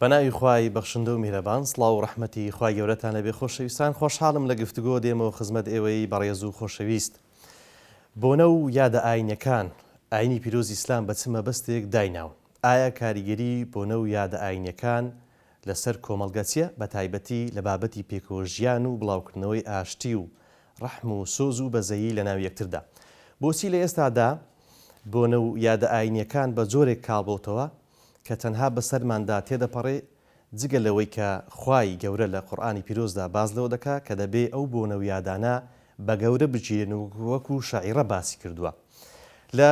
بەناوی خوای بەخشندە و میهرەبان، سڵاو و ڕەحمەتی خوای گەورەتان لەبێ خۆشەویستان. خۆشحاڵم لە گفتوگۆ دێمەوە خزمەت ئێوەی بەڕێز و خۆشەویست. بۆنە و یادە ئاینەکان، ئاینی پیرۆز ئیسلام بە چ مەبەستێک دایناون؟ ئایا کاریگەری بۆنە و یادە ئاینەکان لەسەر کۆمەڵگە چیە؟ بە تایبەتی لە بابەتی پێکەوەژیان و بڵاوکردنەوەی ئاشتی و ڕەحم و سۆز و بەزەیی لە ناو یەکتردا. بۆچی لە ئێستادا بۆنە و یادە ئاینیەکان بە جۆرێک کاڵبۆتەوە کە تەنها بەسەرماندا تێدەپەڕێ، جگە لەوەی کە خوای گەورە لە قورئانی پیرۆزدا باز لەوە دەکا کە دەبێ ئەو بۆنە و یادانە بە گەورە بگیرێن و وەکو شاعیرە باسی کردووە. لە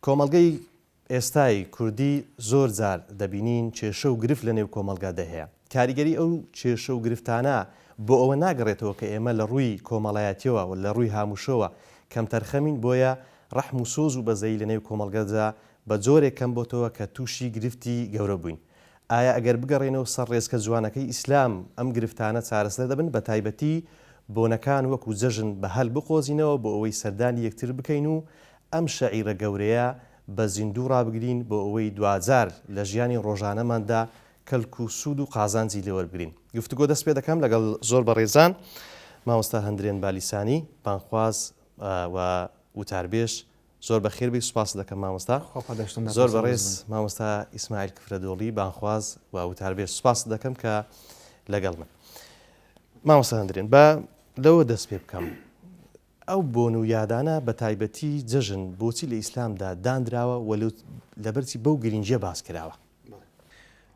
کۆمەڵگەی ئێستای کوردی زۆر جار دەبینین کێشە و گرفت لە نێو کۆمەڵگادا هەیە. کاریگەری ئەو کێشە و گرفتانە بۆ ئەوە ناگەڕێتەوە کە ئێمە لە ڕووی کۆمەڵایەتیەوە و لە ڕووی هاموشەوە کەم تەرخەمین، بۆیە ڕەحم و سۆز و بەزەیی لە نێو کۆمەڵگەدا بە جۆرێک کەم بۆتەوە کە تووشی گرفتی گەورە بووین. ئایا ئەگەر بگەڕێنەوە سەر ڕێزکە جوانەکەی ئیسلام ئەم گرفتانە چارەسەر دەبن، بە تایبەتی بۆنەکان وەکو جەژن بە هەل بخۆزینەوە بۆ ئەوەی سەردانی یەکتر بکەین و ئەم شەعیرە گەورەیە بە زیندوو ڕابگرین بۆ ئەوەی دوجار لە ژیانی ڕۆژانەماندا کەلک و سوود و قازانجی لێوەربگرین. گفتوگۆ دەست پێ دەکەم لەگەڵ زۆر بەڕێزان، مامۆستا هەندرێن بالیسانی، بانخواز و وتاربێش. زۆر بەخێر بی، سوپاس دەکەم مامۆستا. زۆر بەڕێز مامۆستا ئیسماعیل کفرەدۆڵی، بانخواز و وتاربێش، سوپاس دەکەم کە لەگەڵ من. مامۆستا هەندرێن، بە لەوە دەست پێ بکەم، ئەو بۆن و یادانە بە تایبەتی جەژن بۆچی لە ئیسلامدا دانراوە و لەبەرچی بەو گرنگیە باس کراوە؟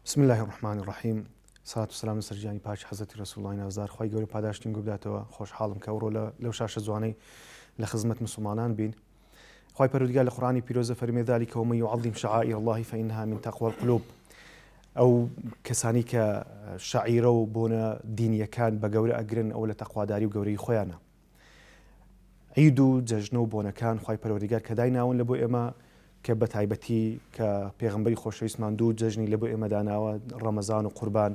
بسم الله الرحمن الرحیم. سڵات و سلام لەسەر گیانی پاک حەزەتی ڕەسوڵڵاهی نازدار. خوای گەورە پاداشتین گوبداتەوە. خۆشحاڵم کە ئەوڕۆ لەو شاشە جوانەی لە خزمەت مسلمانان بین. خوای پەروەردگار لە قورئانی پیرۆزە فەرمێ ذلک ومن يعظم شعائر الله فإنها من تقوى القلوب. ئەو کەسانی کە شعیرە و بۆنە دینیەکان بە گەورە ئەگرن، ئەو لە تەقواداری و گەورەی خۆیانە. عید و جەژنە و بۆنەکان خوای پەروەردگار کە دایناون لە بۆ ئێمە، کە بە تایبەتی کە پێغەمبەری خۆشەویستمان دوو جەژنی لە بۆ ئێمە داناوە، ڕەمەزان و قوربان،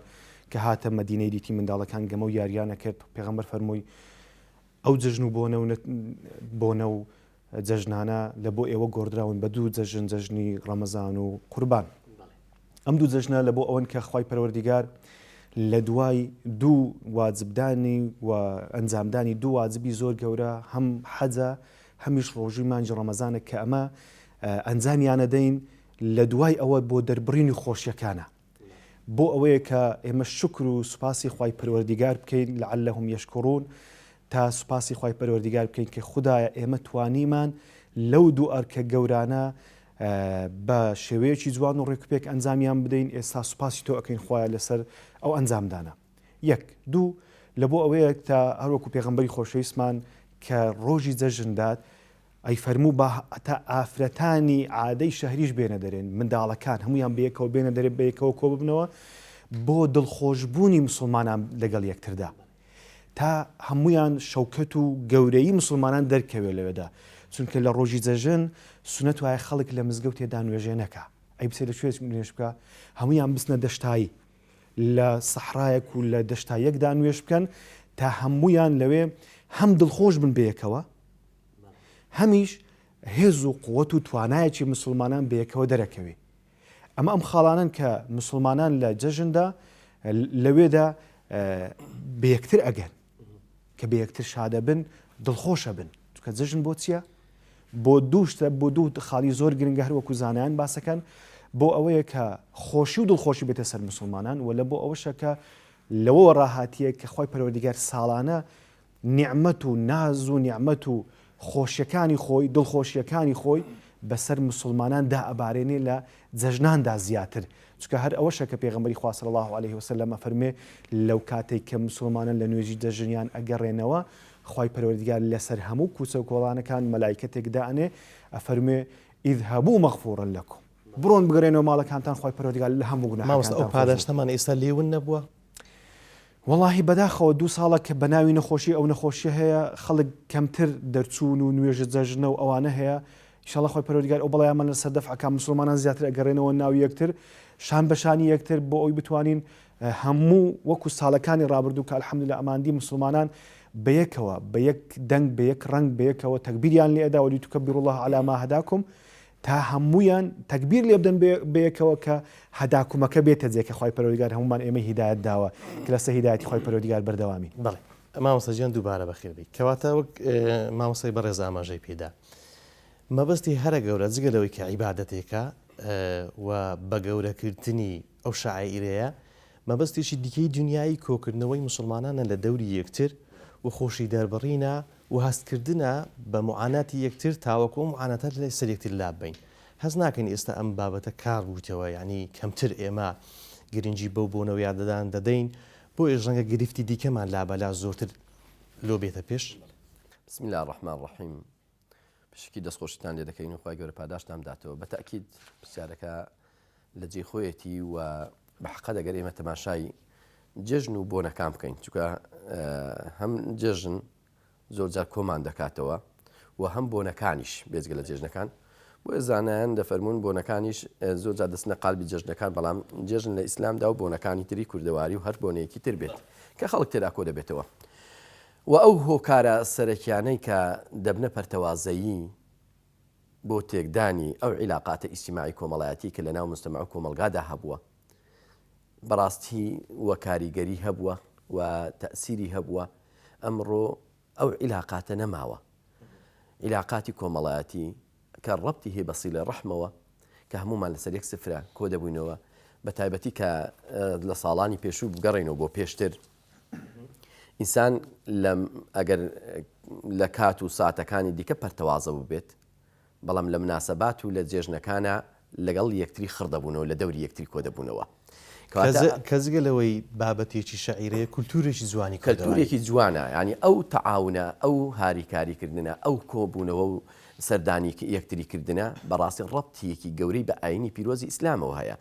کە هاتە مەدینەی دیتی منداڵەکان گەمە و یاریانە کرد. پێغەمبەر فەرمووی ئەو جەژن و بۆنە و جەژنانە لە بۆ ئێوە گۆڕدراون بە دوو جەژن، جەژنی ڕەمەزان و قوربان. ئەم دوو جەژنە لە بۆ ئەوەن کە خوای پەروەردگار لە دوای دوو واجبدانی و ئەنجامدانی دوو واجبی زۆر گەورە، هەم حەجە هەمیش ڕۆژووی مانجی ڕەمەزانە، کە ئەمە ئەنجامیانە دەین لە دوای ئەوە بۆ دەربڕینی خۆشیەکانە، بۆ ئەوەیە کە ئێمە شکر و سوپاسی خوای پەروەردگار بکەین، لعلهم یشکرون، تا سوپاسی خوای پەروەردگار بکەین کە خودایە ئێمە توانیمان لەو دوو ئەرکە گەورانە بە شێوەیەکی جوان و ڕێکوپێک ئەنجامیان بدەین. ئێستا سوپاسی تۆ ئەەکەین خوایە لەسەر ئەو ئەنجامدانە. یەک دوو، لە بۆ ئەوەیە تا هەروەکو پێغەمبەری خۆشەویستمان کە ڕۆژی جەژندات ئەی فەرموو بە تا ئافرەتانی عادەی شەهریش بێنە دەرێن، منداڵەکان هەمویان بەیەکەوە بێنە دەرێت، بەیەکەوە کۆ ببنەوە بۆ دڵخۆشبوونی مسلمانان لەگەڵ یەکتردا، تا هەمویان شەوکەت و گەورەی مسلمانان دەرکەوێت لەوێدا. چونکە لە ڕۆژی جەژن سونەت وایە خەڵک لە مزگەوت تێدا نوێژێ نەکا، ئەی بسێ لەکوێ نوێژ بکە، هەمویان بستنە دەشتایی، لە سەحرایەک و لە دەشتایەکدا نوێژ بکەن، تا هەمویان لەوێ هەم دڵخۆش بن بەیەکەوە، هەمیش هێز و قووەت و توانایەکی مسلمانان بەیەکەوە دەرەکەوێ. ئەمە ئەم خاڵانن کە مسلمانان لە جەژندا لەوێدا بەیەکتر ئەگەن، کە بەیەکتر شادە بن، دڵخۆشە بن. چونکە جەژن بۆ چییە؟ بۆ دووشتە، بۆ دوو خاڵی زۆر گرنگە، هەروەکو زانایان باسەکەن، بۆ ئەوەیە کە خۆشی و دڵخۆشی بێتە سەر مسلمانان، و لە بۆ ئەوەشە کە لەوە ڕاهاتیە کە خوای پەروەردگار ساڵانە نیعمەت و ناز و نیعمەت و خۆشیەکانی خۆی، دڵخۆشیەکانی خۆی بەسەر مسلمانان دا ئەبارێنێ لە جەژناندا زیاتر. چونکە هەر ئەوەشە کە پێغەمبەری خوا صلی الله علیه وسلم فەرمێ لەو کاتێک کە مسلمانان لە نوێژی جەژنیان ئەگەڕێنەوە، خوای پەروەردگار لەسەر هەموو کوچە و کۆڵانەکان مەلایکەتێک دائنێ، ئەفەرمێ اذهبوا مغفورا لكم، بڕۆن بگەڕێنەوە ماڵەکانتان، خوای پەروەردگار لە هەموو گوناهەکانتان. ئەو پاداشتەمان ئێستا لێون نەبووە؟ وەڵاهی بەداخەوە 2 ساڵە کە بەناوی نەخۆشی ئەو نەخۆشیە هەیە، خەڵک کەمتر دەرچوون و نوێژە جەژنە و ئەوانە هەیە. ئینشاڵڵا خوای پەروەردگار ئەو بەڵایەمان لەسەر دەفعەکە، مسلمانان زیاتر ئەگەڕێنەوە ناوی یەکتر، شان بەشانی یەکتر، بۆ ئەوی بتوانین هەموو وەکو ساڵەکانی ڕابردوو کە الحەمدولله ئەماندی مسلمانان بەیەکەوە، بە یەک دەنگ، بە یەک ڕنگ، بەیەکەوە تەکبیریان لێ ئەدا، وەلیتوکەبیروا الله علی ما هەداکم، تا هەمویان تەکبیر لێ بدەن بەیەکەوە کە هەداکومەکە بێتە جێکە خی پەروەردگار هەمومان ئێمە هیدایەت داوە کە لەسەر هیدایەتی خی پەروەردگار بەردەوامی. بەڵێ مامۆستاجیان دووبارە بەخێربی کەواتە وەک مامۆستای بەڕێز ئاماژەی پێدا مەبەستی هەرە گەورە جگەلەوەی کە عیبادەتێکە و بە گەورەکردنی ئەو شاعیرەیە مەبەستێکی دیکەی دنیای کۆکردنەوەی مسلمانانە لە دەوری یەکتر و خۆشی دەربڕینە و هەستکردنە بە معاناتی یەکتر تاوەکو معانەتە لە سەرێکتر لابین هەز ناکەین ئێستا ئەم بابەتە کار بووتەوە یعنی کەمتر ئێمە گرنگی بەو بۆنەوە یاددان دەدەین بۆ ێژەنگە گرفتی دیکەمان لابەلا زۆرتر لۆ بێتە پێش. بسم الله الرحمن الرحیم پشکی دەستخۆشتان لێ دەکەین و خی گەورە پاداشتان داتەوە بە تاکید پرسیارەکە لە جێخۆیەتی و بەحقە دەگەر ئێمە تەماشای جێژن و بۆنەکان بکەین چونکە هەم جێژن زۆرجار کۆمان دەکاتەوە و هەم بۆنەکانیش بێزگە لە جێژنەکان بۆ زانایان دەفەرمونون بۆنەکانیش زۆرجار دەستنە قالبی جێژنەکان بەڵام جێژن لە ئیسلامدا و بۆنەکانی تری کوردەواری و هەر بۆنەیەکی تر بێت کە خەڵک تێدا کۆ دەبێتەوە و ئەو هۆکارە سەرەکیانەی کە دەبنە پەرتەوازەیی بۆ تێکدانی ئەو عیلاقاتە ئیجتیماعی کۆمەڵایەتی کە لە ناو مجتەمع و کۆمەلگادا هەبووە بەڕاستی وە کاریگەری هەبووە و تەئسیری هەبووە ئەمڕۆ ئەو عیلاقاتە نەماوە عیلاقاتی کۆمەڵایەتی کە ڕەبتی هەیە بە سیلە ڕەحمەوە کە هەمومان لەسەر یەک سفرە کۆ دەبووینەوە بە تایبەتی کە لە ساڵانی پێشوو بگەڕێنەوە بۆ پێشتر ئینسان ئەگەر لە کات و ساتەکانی دیکە پەرتەوازە بوو بێت بەڵام لە مناسەبات و لە جێژنەکانە لەگەڵ یەکتری خڕدەبوونەوە لە دەوری یەکتری کۆ دەبوونەوە کەزگەلەوەی بابەتێکی شاعیرەیە کولتورێکی جوانی کەلتورێکی جوانە ینی ئەو تەعاونە ئەو هاریکاریکردنە ئەو کۆبوونەوە و سەردانی یەکتریکردنە بەڕاستی ڕەبتیەکی گەورەی بە ئاینی پیرۆزی ئیسلامەوە هەیە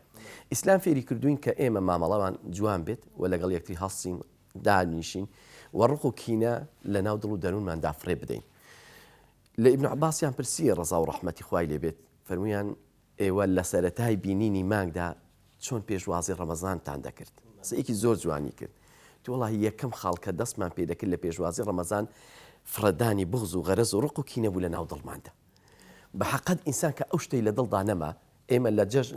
ئیسلام فێری کردوین کە ئێمە مامەڵەوان جوان بێت و لەگەڵ یەکتری هەڵسین دانیشین و ڕق و کینە لە ناو دڵ و دەروونماندا فڕێ بدەین لە ئیبن عەباسیان پرسیە ڕەزا و ڕەحمەتی خوای لێبێت فەرمویان ئێوە لە سەرەتای بینینی مانگدا چۆن پێشوازی ڕەمەزانتان دەکرد سەیەکی زۆر جوانی کرد تو وڵی یەکەم خاڵکە دەستمان پێ دەکرد لە پێشوازی ڕەمەزان فرەدانی بغز و غەرەز و ڕق و کینە بوو لە ناو دڵماندا بە حەقەت ئینسان کە ئەو شتەی لە دڵدا نەما ئێمە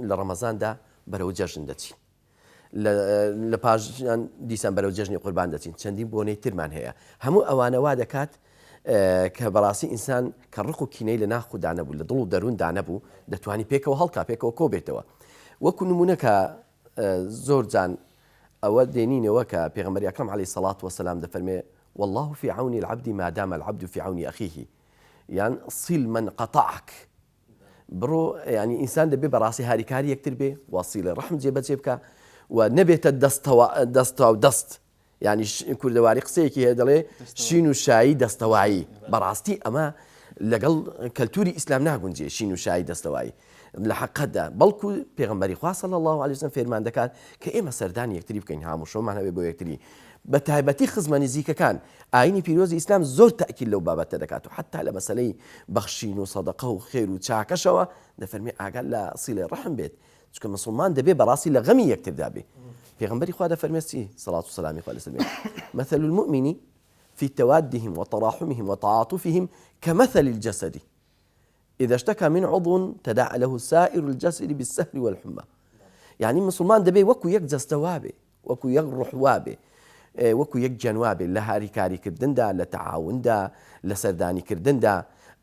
لە ڕەمەزاندا بەرەو جەژن دەچین لە پاشیان دیسان بەرەو جەژنی قوربان دەچین چەندین بۆنەی ترمان هەیە هەموو ئەوانەوا دەکات کە بەڕاستی ئینسان کە ڕق و کینەی لە ناخدا نەبوو لە دڵ و دەروون دانەبوو دەتوانی پێکەوە هەڵکا پێکەوە کۆ بێتەوە وەکو نمونونەکە زۆر جان ئەوە دێنینەوە کە پێغەمبەری ئەکرەم عەلەیهی سەڵات وەسەلام دەفەرمێ والله في عون العبد ما دام العبد في عون أخيه يعني صل من قطعك برو يعني إنسان دەبێ بەڕاستی هاریکاری یەکتر بێ وەسیلە ڕەحم جێبەجێ بکە و نەبێتە دەستەوە دەست ینی کوردەواری قسەیەکی هەیە دەڵێ شین و شایی دەستەوایی بەڕاستی ئەمە لەگەڵ کەلتوری ئیسلام ناگونجێ شین و شایی دەستەوایی لە حەقەتدا بەڵکو پێغەمبەری خوا صلی الله علیه وسلم فێرمان دەکات کە ئێمە سەردانی یەکتری بکەین هەموو شۆمان هەبێ بۆ یەکتری بە تایبەتی خزمە نزیکەکان ئاینی پیرۆزی ئیسلام زۆر تاکید لەو بابەتە دەکات و حتا لە مەسەلەی بەخشین و سەدەقە و خێر و چاکەشەوە دەفەرمێ ئاگال لە سیلەی ڕەحم بێت چونکە مسلمان دەبێ بەڕاستی لە غەمی یەکتردا بێ پێغەمبەری خوا دەفەرمێ چی سەڵات و سەلامی خوا لەسەر بێ مثل المؤمن في توادهم وتراحمهم وتعاطفهم كمثل الجسد إذا اشتكى من عضو تداعى له سائر الجسد بالسهل والحمى يعني مسلمان دەبێ وەکو یەک جەستەوا بێ وەکو یەک ڕوحوا بێ وەکو یەک جەنوا بێ لە هاریکاریکردندا لە تەعاوندا لە سەردانیکردندا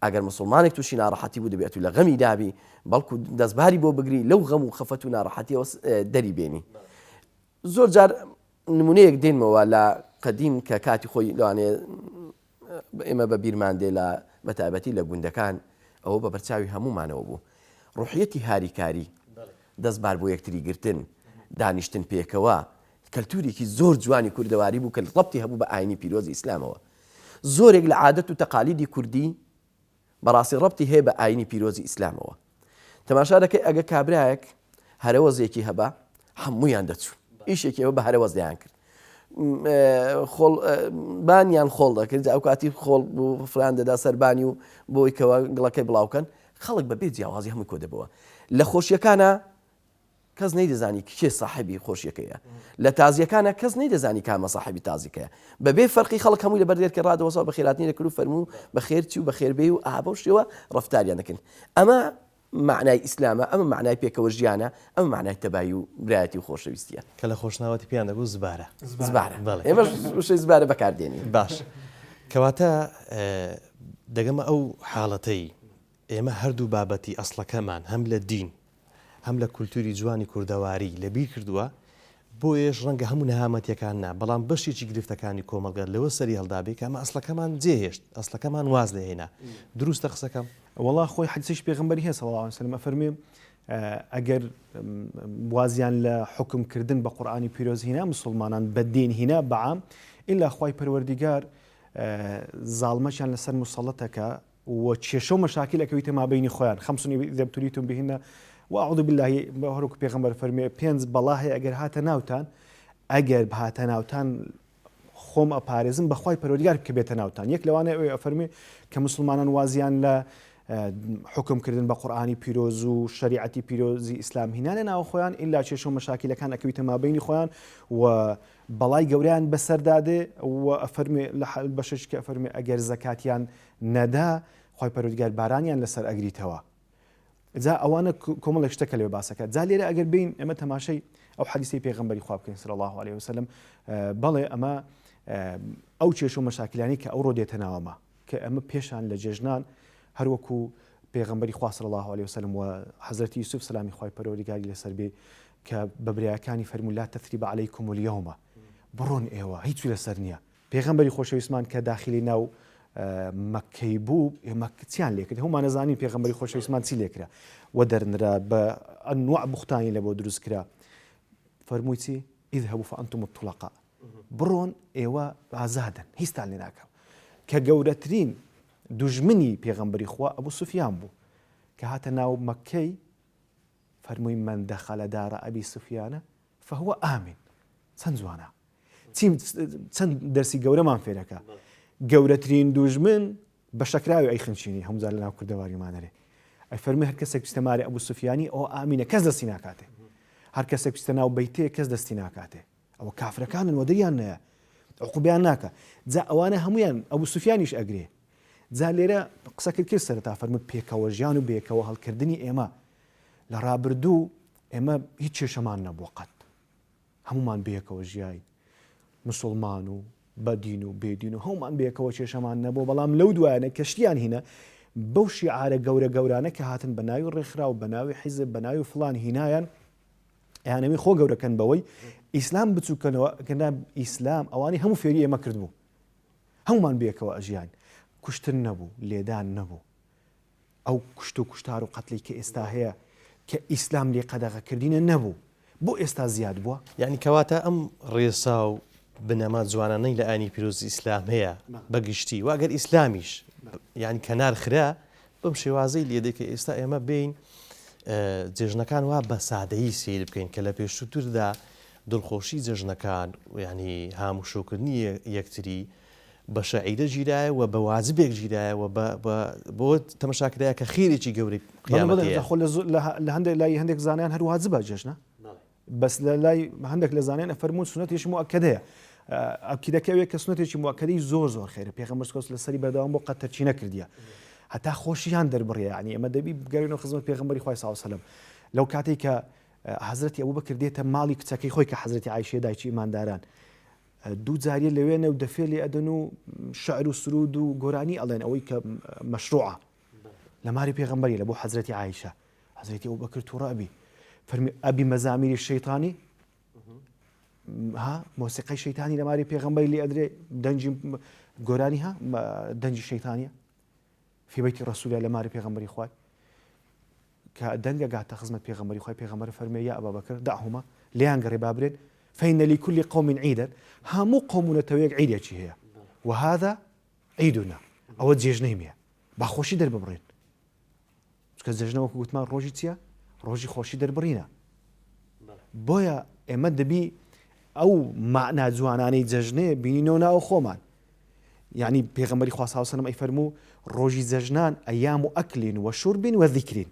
ئەگەر مسلمانێک تووشی ناڕەحەتی بوو دەبێت و لە غەمی دابی بەڵکو دەستباری بۆ بگری لەو غەم و خەفەت و ناڕەحەتیەوە دەری بێنی زۆر جار نمونەیەک دێنمەوە لە قەدیم کە کاتی خۆی لەوانێ ئێمە بە بیرمان دێ لە بەتایبەتی لە گوندەکان ئەوە بە بەرچاوی هەمومانەوە بوو ڕوحیەتی هاریکاری دەستبار بۆ یەکتری گرتن دانیشتن پێکەوە کەلتورێکی زۆر جوانی کوردەواری بوو کە ڕەبتی هەبوو بە ئاینی پیرۆزی ئیسلامەوە زۆرێک لە عادەت و تەقالیدی کوردی بەڕاستی ڕەبتی هەیە بە ئاینی پیرۆزی ئیسلامەوە تەماشا دەکەی ئەگە کابرایەک هەرەوەزێکی هەبا هەموویان دەچوو ئیشێکی ئەوە بە هەرەوەزدەیان کرد بانیان خۆڵ دەکرد ئەو کاتی خۆڵ بوو فران دەدا سەربانی و بۆی کەوە گڵەکەی بڵاوکەن خەڵک بەبێ جیاوازی هەمووی کۆ دەبەوە لە خۆشیەکانە کەس نەیدەزانی کێ ساحیبی خۆشیەکەیە لە تازیەکانە کەس نەیدەزانی کامە ساحیبی تازیکەیە بەبێ فەرقی خەڵک هەمووی لەبەر دێرکە ڕادەوەسەوە بە خێراتنی دەکرد و فەرموو بە خێرچی و بە خێربێ و ئابە و شێوە ڕەفتاریان دەکەن ئەمە معنای ئیسلامە، ئەمە معنای پێکەوە ژیانە، ئەمە معنای تەبایی و برایەتی و خۆشەویستیە. کە لە خۆشناوەتی پیان دەگوت زبارە زبارە ئێمە شەی زبارە بەکاردێنین. باش کەواتە دەگەمە ئەو حاڵەتەی ئێمە هەردوو بابەتی ئەسڵەکەمان هەم لە دین هەم لە کولتوری جوانی کوردەواری لەبیر کردووە بۆ ئێش ڕەنگە هەموو نەهامەتیەکان نا بەڵام بەشێکی گرفتەکانی کۆمەلگەر لەوە سەری هەڵدابێت کە ئەمە ئەسڵەکەمان جێهێشت ئەسڵەکەمان واز لە هێنا دروستە قسەکەم والله خۆی حدیثش پێغمبەری هەیە صلی الله عليه وسلم ئەفەرمێ ئەگەر وازیان لە حکمکردن بە قورئانی پیرۆز هینا مسلمانان بە دین هینا بەعام ئیلا خوای پەروەردیگار زاڵمەشیان لەسەر مسەڵەتەکە و کێشە و مەشاکلەکەویتە مابینی خۆیان خەمسون إذا ابتليتم بهن وأعوذ بالله هەروکو پێغمبەر فەرمێ پێنج بەڵا هەیە ئەگەر هاتە ناوتان ئەگەر هاتە ناوتان خۆم ئەپارێزم بەخوای پەروەردیگار کە بێتە ناوتان یەک لەوانە ئەوەیە ئەفەرمێ کە مسلمانان وازیان لە حکمکردن بە قورئانی پیرۆز و شریعەتی پیرۆزی ئیسلام هینانە ناو خۆیان ئیلا کێشە و مەشاکلەکان ئەکەویتە مابینی خۆیان و بەڵای گەوریان بەسەردادێ و ئەفەرمێ لە بەشش کە ئەفەرمێ ئەگەر زەکاتیان نەدا خوای پەروەردیگار بارانیان لەسەر ئەگریتەوە. جا ئەوانە کۆمەڵێک شتەکە لێ باسەکە. جا لێرە ئەگەر بین ئەمە تەماشەی ئەو حەدیثەی پێغەمبەری خوا بکەین صلی الله عليه وسلم بەڵێ ئەمە ئەو کێشە و مەشاکلانی کە ئەوڕۆ دێتە ناوەمە کە ئەمە پێشان لە جێژنان هەروەکو پێغەمبەری خوا صلی الله عليه وسلم و حەزرەتی یوسف سلامی خوای پەروەردیگاری لەسەر بێ کە بە برایەکانی فەرموو لا تەثریب عەلەیکم اليوم بڕۆن ئێوە هیچ لەسەر نییە. پێغەمبەری خۆشەویستمان کە داخلی ناو مەکەی بوو ئێمە چیان لێکرد هەمومان نەزانین پێغەمبەری خۆشەویستمان چی لێکرا و دەرنرا بە ئەنواع بوختانی لە بۆ دروست کرا فەرمووی چی اذهبوا فأنتم الطلقاء بڕۆن ئێوە ئازادن هیچتان لێ ناکەم کە گەورەترین دوژمنی پێغەمبەری خوا ئەبوو سوفیان بوو کە هاتە ناو مەکەی فەرمووی من دەخەلە دارە ئەبی سوفیانە فهو ئامین. چەند جوانە چەند دەرسی گەورەمان فێرەکە گەورەترین دوژمن بە شەکراوی ئەی خنچینی هەمووزار لە ناو کوردەواریمانەرێ ئەی فەرمی هەر کەسێک پستەماری ئەبوو سوفیانی ئەو ئامینە کەس دەستی ناکاتێ هەر کەسێک پستە ناو بەیتێ کەس دەستی ناکاتێ ئەوە کافرەکانن و دەریان نەیە عقوبیان ناکە. جا ئەوانە هەمویان ئەبوو سوفیانیش ئەگرێ. جا لێرە قسەکرد کرد سەرەتا فەرمووت پێکەوە ژیان و بێکەوە هەڵکردنی ئێمە لە ڕابردوو ئێمە هیچ کێشەمان نەبووە قەت هەمومان بێکەوە ژیای مسلمان و بەدین و بێدین و هەمومان بێکەوە کێشەمان نەبوو بەڵام لەو دوایانە کەشتیان هینە بەو شیعارە گەورە گەورانە کە هاتن بە ناوی ڕێکخرا و بە ناوی حیزب بە ناوی فڵان هینایان ئەیانەوی خۆ گەورەکەن بەوەی ئیسلام بچووکەنەوە کەنا ئیسلام ئەوانی هەموو فێری ئێمە کردبوو هەمومان بێکەوە ئەژیان کوشتن نەبوو لێدان نەبوو ئەو کوشت و کوشتار و قەتلی کە ئێستا هەیە کە ئیسلام لێ قەدەغەکردینە نەبوو بۆ ئێستا زیاد بووە. یعنی کەواتە ئەم ڕێسا و بنەما جوانانەی لە ئاینی پیرۆزی ئیسلام هەیە بەگشتی و ئەگەر ئیسلامیش یعنی کەنار خرا بەم شێوازەی لێدەی کە ئێستا ئێمە بین جێژنەکان وا بە سادەیی سیر بکەین کە لە پێشووتردا دڵخۆشی جێژنەکان ینی هاموشۆکردنی یەکتری بە شەعیرە ژیرایە و بە واجبێک ژیرایە و بۆ تەمەشاکرایە کە خێرێکی گەورەی لە هەندێک لای هەندێک زانیان هەر واجبە جێژنە بەس لە لای هەندێک لە زانیان ئەفەرموون سنەتێکی مؤکەدەیە ئەکیدەکەوێت کە سنەتێکی مؤکەدەی زۆر زۆر خێرە پێغەمبەر لەسەری بەردەوام بۆ قەت تەرچی نەکردیە هەتا خۆشییان دەربڕێ ینی ئەمە دەبی بگەڕێنەوە خزمەت پێغەمبەری خوای صلی الله علیه وسلم لەو کاتێک کە حەزرەتی ئەبوبەکر دێتە ماڵی کچەکەی خۆی کە حەزرەتی عایشە دایکی ئیمانداران دوو جاریە لەوێنە و دەفێ لێ ئەدەن و شعر و سرود و گۆرانی ئەڵێن ئەوەی کە مەشروعە لە ماری پێغەمبەری لە بۆ حەزرەتی عایشە حەزرەتی ئەبوبەکر تووڕە ئەبی فەرمی ئەبی مەزامیری شەیطانی ها مۆسیقی شەیطانی لە ماری پێغەمبەری لێ ئەدرێ دەنجی گۆرانی ها دەنجی شەیطانیە في بيت الرسول لە ماری پێغەمبەری خوای کە دەنگە گاتە خزمەت پێغەمبەری خوای پێغەمبەر فەرمێ یا ئەبا بەکر دعهما لیان گەڕێ بابرێن فإن لكل قوم عيدا هەموو قومونەتەوەیەک عیدێکی هەیە وهذا عیدنا ئەوە جێژنەی مێ باخۆشی دەرببڕێن چکە جێژنەوەکو گوتمان ڕۆژی چییە ڕۆژی خۆشی دەربڕینە بۆیە ئێمە دەبی ئەو معنە جوانانەی جەژنێ بینینەوە ناو خۆمان يعني پێغەمبەری خوا صلی الله علیه و سلم ئەیفەرموو ڕۆژی جەژنان ئەیام و ئەکلین و شوربین و ذیکرین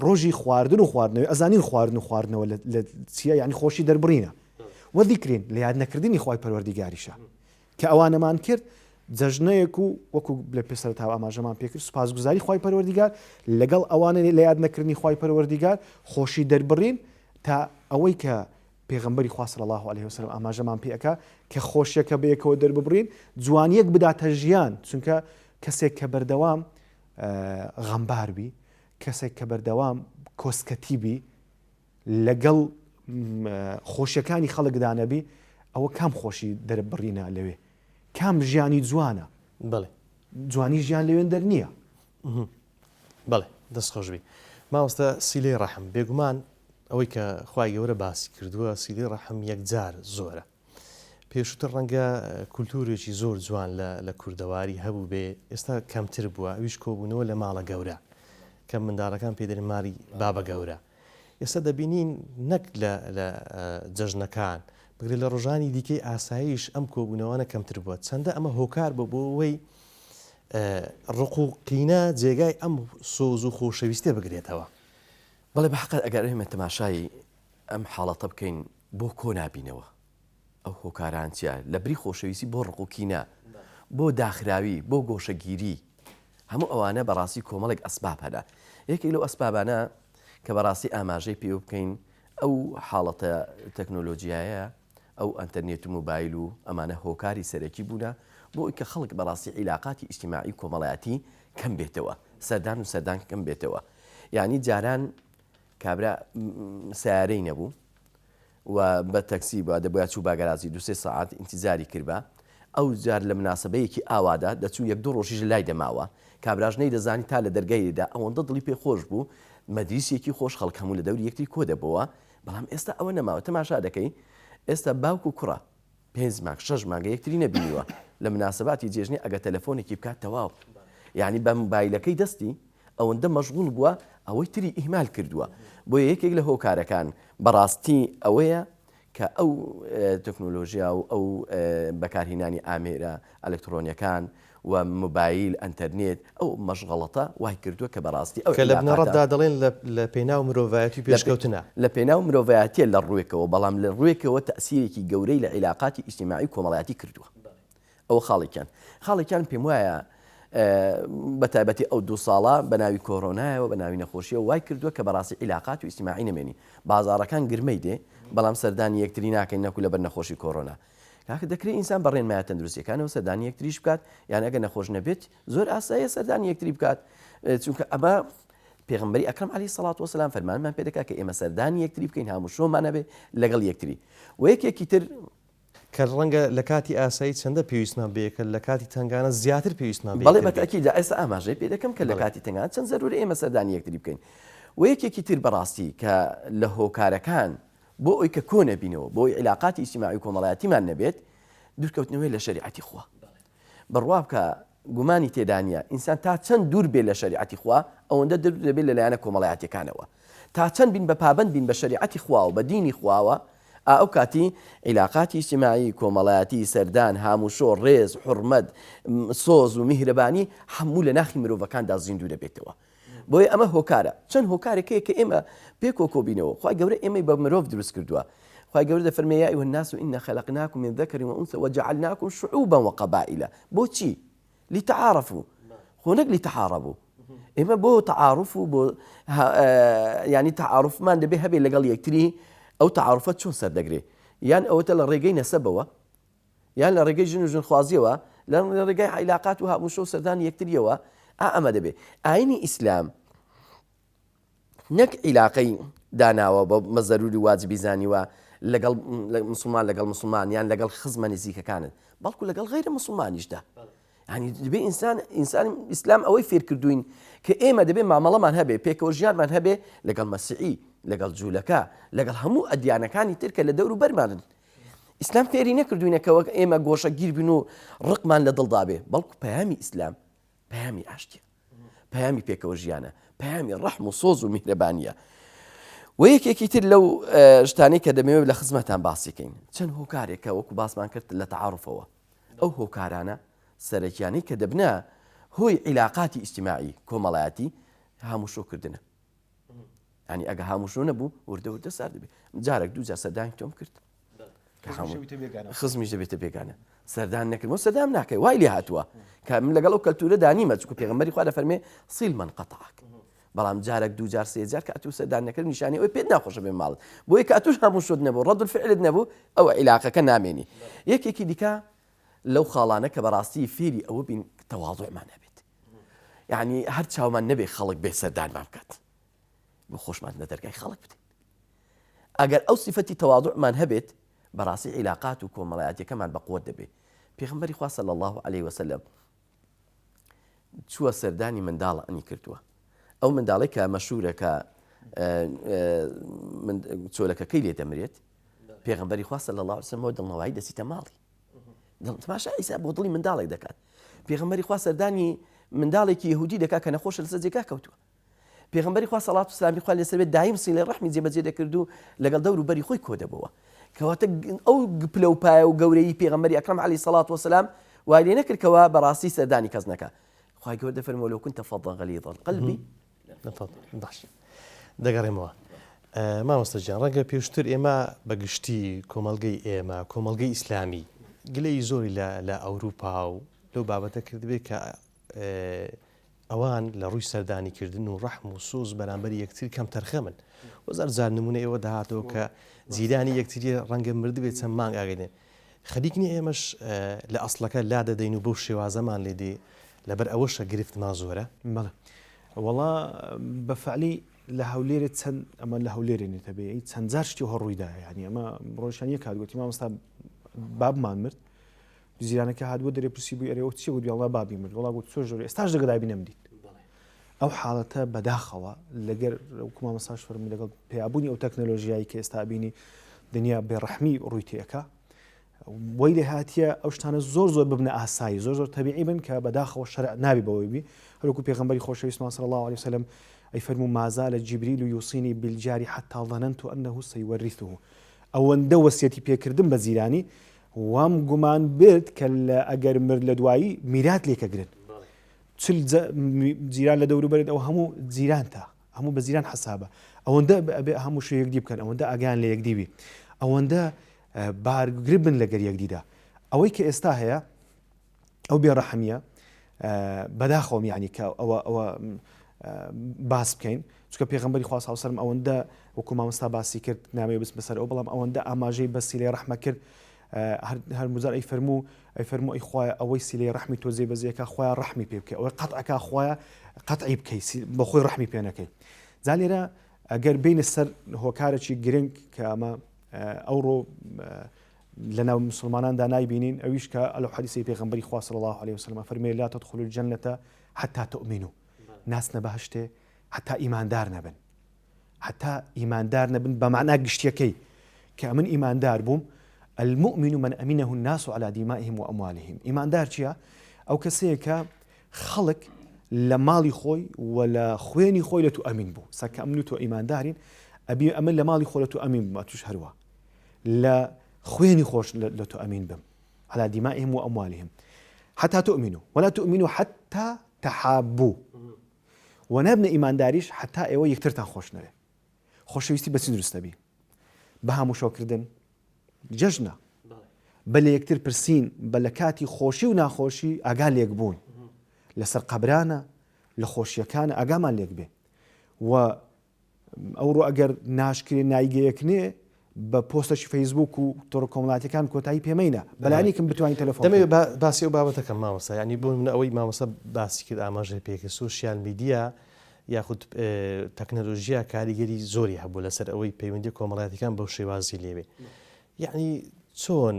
ڕۆژی خواردن و خواردنەوەی ئەزانین خواردن و خواردنەوە لە چیە یعنی خۆشی دەربڕینە و ذیکرین لە یاد نەکردنی خوای پەروەردیگاریشە کە ئەوانەمان کرد جەژنەیەک و وەکو لە پێسەر تا ئاماژەمان پێکرد سوپاسگوزاری خوای پەروەردیگار لەگەڵ ئەوانە لە یاد نەکردنی خوای پەروەردیگار خۆشی دەربڕین تا ئەوەی کە پێغەمبەری خوا صلی الله عليه وسلم ئاماژەمان پێەکە کە خۆشیەکە بەیەکەوە دەرببڕین جوانیەک بداتە ژیان چونکە کەسێک کە بەردەوام غەمبار بی کەسێک کە بەردەوام کۆسکەتی بی لەگەڵ خۆشیەکانی خەڵکدانەبی ئەوە کام خۆشی دەربڕینە لەوێ کام ژیانی جوانە بڵێ جوانی ژیان لەوێن دەرنییە بڵێ دەست خۆشبی ماوەستە سیلەی ڕەحم بێگومان ئەوەی کە خوای گەورە باسی کردووە سیلەی ڕەحم یەکجار زۆرە پێشتر ڕەنگە کولتورێکی زۆر جوان لە کوردەواری هەبوو بێ ئێستا کەمتر بووە ئەویش کۆبوونەوە لە ماڵە گەورە کە منداڵەکان پێدەن ماری بابە گەورە ئێستا دەبینین نەک لە جەژنەکان بگرێت لە ڕۆژانی دیکەی ئاساییش ئەم کۆبوونەوەە کەمتر بووە چەندە ئەمە هۆکار بۆ ئەوەی ڕقوقینە جێگای ئەم سۆز و خۆشەویستێ بگرێتەوە بەڵێ بەحقەت ئەگەر ئێمە تەماشای ئەم حاڵەتە بکەین بۆ کۆ نابینەوە ئەو هۆکاران چیە لە بری خۆشەویستی بۆ ڕقوقینە بۆ داخراوی بۆ گۆشەگیری هەموو ئەوانە بەڕاستی کۆمەڵێک ئەسباب هەدا یەکێک لەو ئەسبابانە کە بەڕاستی ئاماژەی پێ بکەین ئەو حاڵەتە تەکنۆلۆژیایە ئەو ئەنتەرنێت و موبایل و ئەمانە هۆکاری سەرەکی بوونە بۆ ئەوی کە خەڵک بەڕاستی عیلاقاتی ئیجتیماعی کۆمەڵایەتی کەم بێتەوە سەردان و سەردان کەم بێتەوە یعنی جاران کابرا سیارەی نەبوو و بە تەکسی بووە دەبووە چوو باگەرازی 2-3 ساعت ئینتیزاری کردبە ئەو جار لە مناسبەیەکی ئاوادا دەچوو 1-2 ڕۆژیش لای دەماوە کابراژ نەی دەزانی تا لە دەرگایدا ئەوەندە دڵی پێ خۆش بوو مەدریسێکی خۆش خەڵک هەموو لە دەوری یەکتری کۆ دەبەوە بەڵام ئێستا ئەوە نەماوە تەماشا دەکەی ئێستا باوک و کوڕە 5 مانگ 6 مانگە یەکتری نەبینیوە لە مناسباتی جێژنی ئەگە تەلەفۆنێکی بکات تەواو یعنی بە موبایلەکەی دەستی ئەوەندە مەشغوڵ بووە ئەوەی تری ئیهمال کردووە بۆ یەکێک لە هۆکارەکان بەڕاستی ئەوەیە کە ئەو تەکنۆلۆژیا و ئەو بەکارهێنانی ئامێرە ئەلکترۆنیەکان و موبایل ئەنتەرنێت ئەو مەشغەڵەتە وای کردووە کە بەڕاستی ئەو کە لە بنەڕەتدا دەڵێن لە پێناو مرۆڤایەتی پێشکەوتنە لە پێناو مرۆڤایەتیە لە ڕوویەکەوە بەڵام لە ڕوویەکەوە تەسیرێکی گەورەی لە عیلاقاتی ئیجتیماعی کۆمەڵایەتی کردووە ئەوە خاڵێکیان پێم وایە بە تایبەتی ئەو 2 ساڵە بە ناوی کۆڕۆنایەوە بە ناوی نەخۆشیەوە وای کردووە کە بەڕاستی عیلاقات و ئیجتیماعی نەمێنی بازاڕەکان گرمەی دێ بەڵام سەردانی یەکتری ناکەین نەکو لەبەر نەخۆشی کۆڕۆنا کاکە دەکرێت ئینسان بەڕێنمایە تەندروستیەکانەوە سەردانی یەکتریش بکات یان ئەگە نەخۆش نەبێت زۆر ئاساییە سەردانی یەکتری بکات چونکە ئەمە پێغەمبەری ئەکرەم عەلەیهی سەڵات وسەلام فەرمانمان پێ دەکات کە ئێمە سەردانی یەکتری بکەین هەموو شۆمان هەبێ لەگەڵ یەکتری و یەکێکی تر کە ڕەنگە لە کاتی ئاسایی چەندە پێویستمان بێکە لە کاتی تنگانە زیاتر پێویستمان بەڵێ بەتەکیدا ئێستا ئاماژەی پێ دەکەم کە لە کاتی تنگانە چەند زەروری ئێمە سەردانی یەکتری بکەین و یەکێکی تر بەڕاستی کە لە هۆکارەکان بۆ ئەوی کە کۆ نەبینەوە بۆی عیلاقاتی ئیجتیماعی کۆمەڵایەتیمان نەبێت دوورکەوتنەوەی لە شەریعەتی خوا بڕوا بکە گومانی تێدانە ئینسان تا چەند دوور بێت لە شەریعەتی خوا ئەوەندە دەبێت لەلایەنە کۆمەڵایەتیەکانەوە تا چەند بین بە پابەند بین بە شەریعەتی خوا و بە دینی خواوە ئەو کاتی عیلاقاتی ئیجتیماعی کۆمەڵایەتی سەردان هاموشۆ ڕێز حورمەت سۆز و میهرەبانی هەموو لە ناخی مرۆڤەکاندا زیندوو دەبێتەوە بۆیە ئەمە هۆکارە چەند هۆکارێکەیە کە ئێمە پێکۆکۆبینەوە خوای گەورە ئێمەی بە مرۆڤ دروست کردووە خوای گەورە دەفەرمێ یا ئەیها الناس إنا خلقناكم من ذكر وأنثى وجعلناكم شعوبا وقبائل بۆچی لتعارفوا خۆ نەک لتحاربوا ئێمە بۆ تعارف و بۆ ینی تعارفمان دەبێ هەبێ لەگەڵ یەکتری ئەو تعارفەت چۆن سەردەگرێ یان ئەوەتە لە ڕێگەی نەسەبەوە یان لە ڕێگەی ژن و ژنخوازیەوە لە ڕێگەی عیلاقات و هاموشۆ و سەردانی یەکتریەوە ئەمە دەبێ ئاینی ئیسلام نەک عیلاقەی داناوە بە مەزەروری واجبی زانیوە لەگەڵ مسلمان لەگەڵ مسلمان یان لەگەڵ خزمە نزیکەکانت بەڵکو لەگەڵ غیرە مسلمانیشدا ینی دەبێ ئینسان ئیسلام ئەوەی فێر کردوین کە ئێمە دەبێ مامەڵەمان هەبێ پێکەوە ژیانمان هەبێ لەگەڵ مەسیحی لەگەڵ جوولەکە لەگەڵ هەموو ئەدیانەکانی ترکە لە دەور و بەرمانن ئیسلام فێری نەکردوینەکەوە ئێمە گۆشە گیر بین و ڕقمان لە دڵدا بێ بەڵکو پەیامی ئیسلام پەیامی ئاشتیە پەیامی پێکەوە ژیانە پەیامی ڕەحم و سۆز و میهرەبانیە و یەکێکی تر لەو شتانەی کە دەمەوێت لە خزمەتان باسیکەین چەند هۆکارێکە وەکو باسمان کرد لە تعارفەوە ئەو هۆکارانە سەرەکیانەی کە دەبنە هۆی عیلاقاتی ئیجتیماعی کۆمەڵایەتی هاموشۆکردنە ینی ئەگە هاموشۆ نەبوو وردە سار دەبێت جارێک دوو جار سەردانی تۆم کرد خزمیش دەبێتە بێگانە سەردان نەکردەوە سەردام ناکەی وای لێ هاتووە کە من لەگەڵ ئەو کەلتورە دانیمە چکو پێغەمبەری خوا دەفەرمێ سیل من قەتعک بەڵام جارێک دوو جار سێ جار کە ئەتوو سەردان نەکرد نیشانی ئەوی پێت ناخۆشە بێ ماڵت بۆیە کە ئەتوش هەموو شت نەبوو ڕەد الفعلت نەبوو ئەوە عیلاقەکە نامێنی یەکێکی دیکە لەو خاڵانە کە بەڕاستی فێری ئەوە بین تەواضوعمان هەبێت یعنی هەر چاومان نەبێ خەڵک بێ سەردانمان بکات بۆ خۆشمان لە دەرگای خەڵک بدەین ئەگەر ئەو سیفەتی تەواضوعمان هەبێت بەڕاستی عیلاقات و کۆمەڵایەتیەکەمان بەقوت دەبێت پێغەمبەری خوا صلی الله عليه وسلم چووە سەردانی منداڵە ئەنی کردووە ئەو منداڵی کە مەشهورە کە چۆلەکەکەی لێ دەمرێت پێغەمبەری خوا صلی الله عليه وسلم دڵنەوایی دەچیتە ماڵی تماشا ئیسا بۆ دڵی منداڵێک دەکات پێغەمبەری خوا سەردانی منداڵێکی یەهودی دەکات کە نەخۆشە لەسەر جێگا کەوتووە پێغەمبەری خوا صلوات و سلامی خوا لەسەر بێت دایم سیلەی ڕەحمی جێبەجێ دەکرد و لەگەڵ دەور و بەری خۆی کۆ دەبەوە کەواتە ئەو گپلە و پایە و گەورەی پێغەمبەری ئەکرەم عەلەیهی سەڵات وەسەلام وای لێ نەکردکەوە بەڕاستی سەردانی کەس نەکات خوای گەورە دەفەرمێ لەو كنت فظا غلیظ القلب باش دەگەڕێمەوە مامۆستا گیان ڕەنگە پێشتر ئێمە بەگشتی کۆمەڵگەی ئێمە کۆمەڵگەی ئیسلامی گلەی زۆری لە ئەوروپا و لەو بابەتە کردبێت کە ئەوان لە ڕووی سەردانیکردن و ڕەحم و سوز بەرامبەری یەکتر کەم تەرخە من وەزار جار نمونە ئێوە داهاتەوە کە زیرانی یەکتری ڕەنگە مردبێت چەند مانگ ئاگەنێ خەریکنی ئێمەش لە ئەسڵەکە لا دەدەین و بەو شێوازەمان لێ دێ لەبەر ئەوەشە گرفتمان زۆرە بەڵێ وەڵا بەفعلی لە هەولێرە چەند ئەمە لە هەولێرێنێتە بێ چەند جار شتی هەڕوویدا ینی ئەمە ڕۆژانیە کاتگوتی مامۆستا بابمان مرد زیرانەکە هاتبوو دەرێ پرسی بووی ئەرێەوە چی بوو وڵا بابی مرد وڵا گوت زۆر ئێستاش دەگەدای بینەمدیت ئەو حاڵەتە بەداخەوە لەگەر مامۆستاش فەرمی لەگەڵ پێیابوونی ئەو تەکنەلۆژیایی کە ئێستا بینی دنیا بێڕەحمی ڕووی تێەکە وی لێ هاتیە ئەو شتانە زۆر ببنە ئاسایی زۆر تەبیعی بن کە بەداخەوە شەرع نابی بەوەی بی هەروەکو پێغەمبەری خۆشەویستمان صلی الله عليه وسلم ئەیفەرموو ما زال جیبریل یوصینی بالجار حتى ظننت أنه سيورثه ئەوەندە وەسیەتی پێکردم بە زیرانی وام گومان برد کە ئەگەر مرد لە دوایی میرات لێکەگرن چل جیران لە دەوروبەرێت ئەو هەموو جیرانتە هەموو بە زیران حسابە ئەوەندە هەموو شو یەکدی بکەن ئەوەندە ئاگیان لە یەکدیبی ئەوەندە بارگرب بن لەگەر یەکدیدا ئەوەی کە ئێستا هەیە ئەو بێڕەحمیە بەداخەوم یعنی کە ئەوە باس بکەین چکە پێغەمبەری خوا صلی الله علیه و سلم ئەوەندە وەکو مامۆستا باسی کرد نامەیە بس بەسەر ئەو بەڵام ئەوەندە ئاماژەی بە سیلەی ڕەحمە کرد هەر موزار ئەیفەرموو ئەی خوایە ئەوەی سیلەی ڕەحمی تۆ جێبەجێکە خوایە ڕەحمی پێ بکەی ئەوەی قەتعەکە خوایە قەتعی بکەی بە خۆی ڕەحمی پێ نەکەی جا لێرە ئەگەر بینە سەر هۆکارێکی گرنگ کە ئەمە ئەوڕۆ لەناو مسلماناندا نایبینین ئەویش کە ئەلەو حەدیثی پێغەمبەری خوا صلی الله عليه وسلم فەرمێ لا تدخلوا الجنة حتى تؤمنوا ناچنە بەهەشتێ حتا ئیماندار نەبن حتا ئیماندار نەبن بە معنای گشتیەکەی کە من ئیماندار بووم المؤمن من أمنه الناس على دمائهم وأموالهم ئیماندار چییە؟ ئەو کەسەیە کە خەڵک لە ماڵی خۆی و لە خوێنی خۆی لە تو ئەمین بوو سەکە ئەمن و تۆ ئیماندارین ئەبی ئەمن لە ماڵی خۆ لە تو ئەمین بوو توش هەروە لە خوێنی خۆش لە تو ئەمین بم على دمائهم وأموالهم حتى تؤمنوا ولا تؤمنوا حتى تحابوا ونبنى ئیمانداریش حتا ئێوە یەکترتان خۆش نەوێ خۆشەویستی بەچی دروستە بی بە هەمووشۆکردن جەژنە بە لە یەکتر پرسین بە لە کاتی خۆشی و ناخۆشی ئاگا لێک بوون لەسەر قەبرانە لە خۆشیەکانە ئاگامان لێک بێ و ئەوڕۆ ئەگەر ناشکرێ نایگەیەکنێ بە پۆستەشی فەیسبوک و تۆڕە کۆمەڵاتەکان کۆتایی پێمەینە بەلایەنێکم بتوانین تەلەفۆن دەمەوێت باسی ئەو بابەتەکەم مامۆستا ینی بۆ من ئەوەی مامۆستا باسی کرد ئاماژەی پێکرد سوشیال میدیا یاخود تەکنەلۆژیا کاریگەری زۆری هەبوو لەسەر ئەوەی پەیوەندی کۆمەڵایەتەکان بەو شێوازی لێوێ یعنی چۆن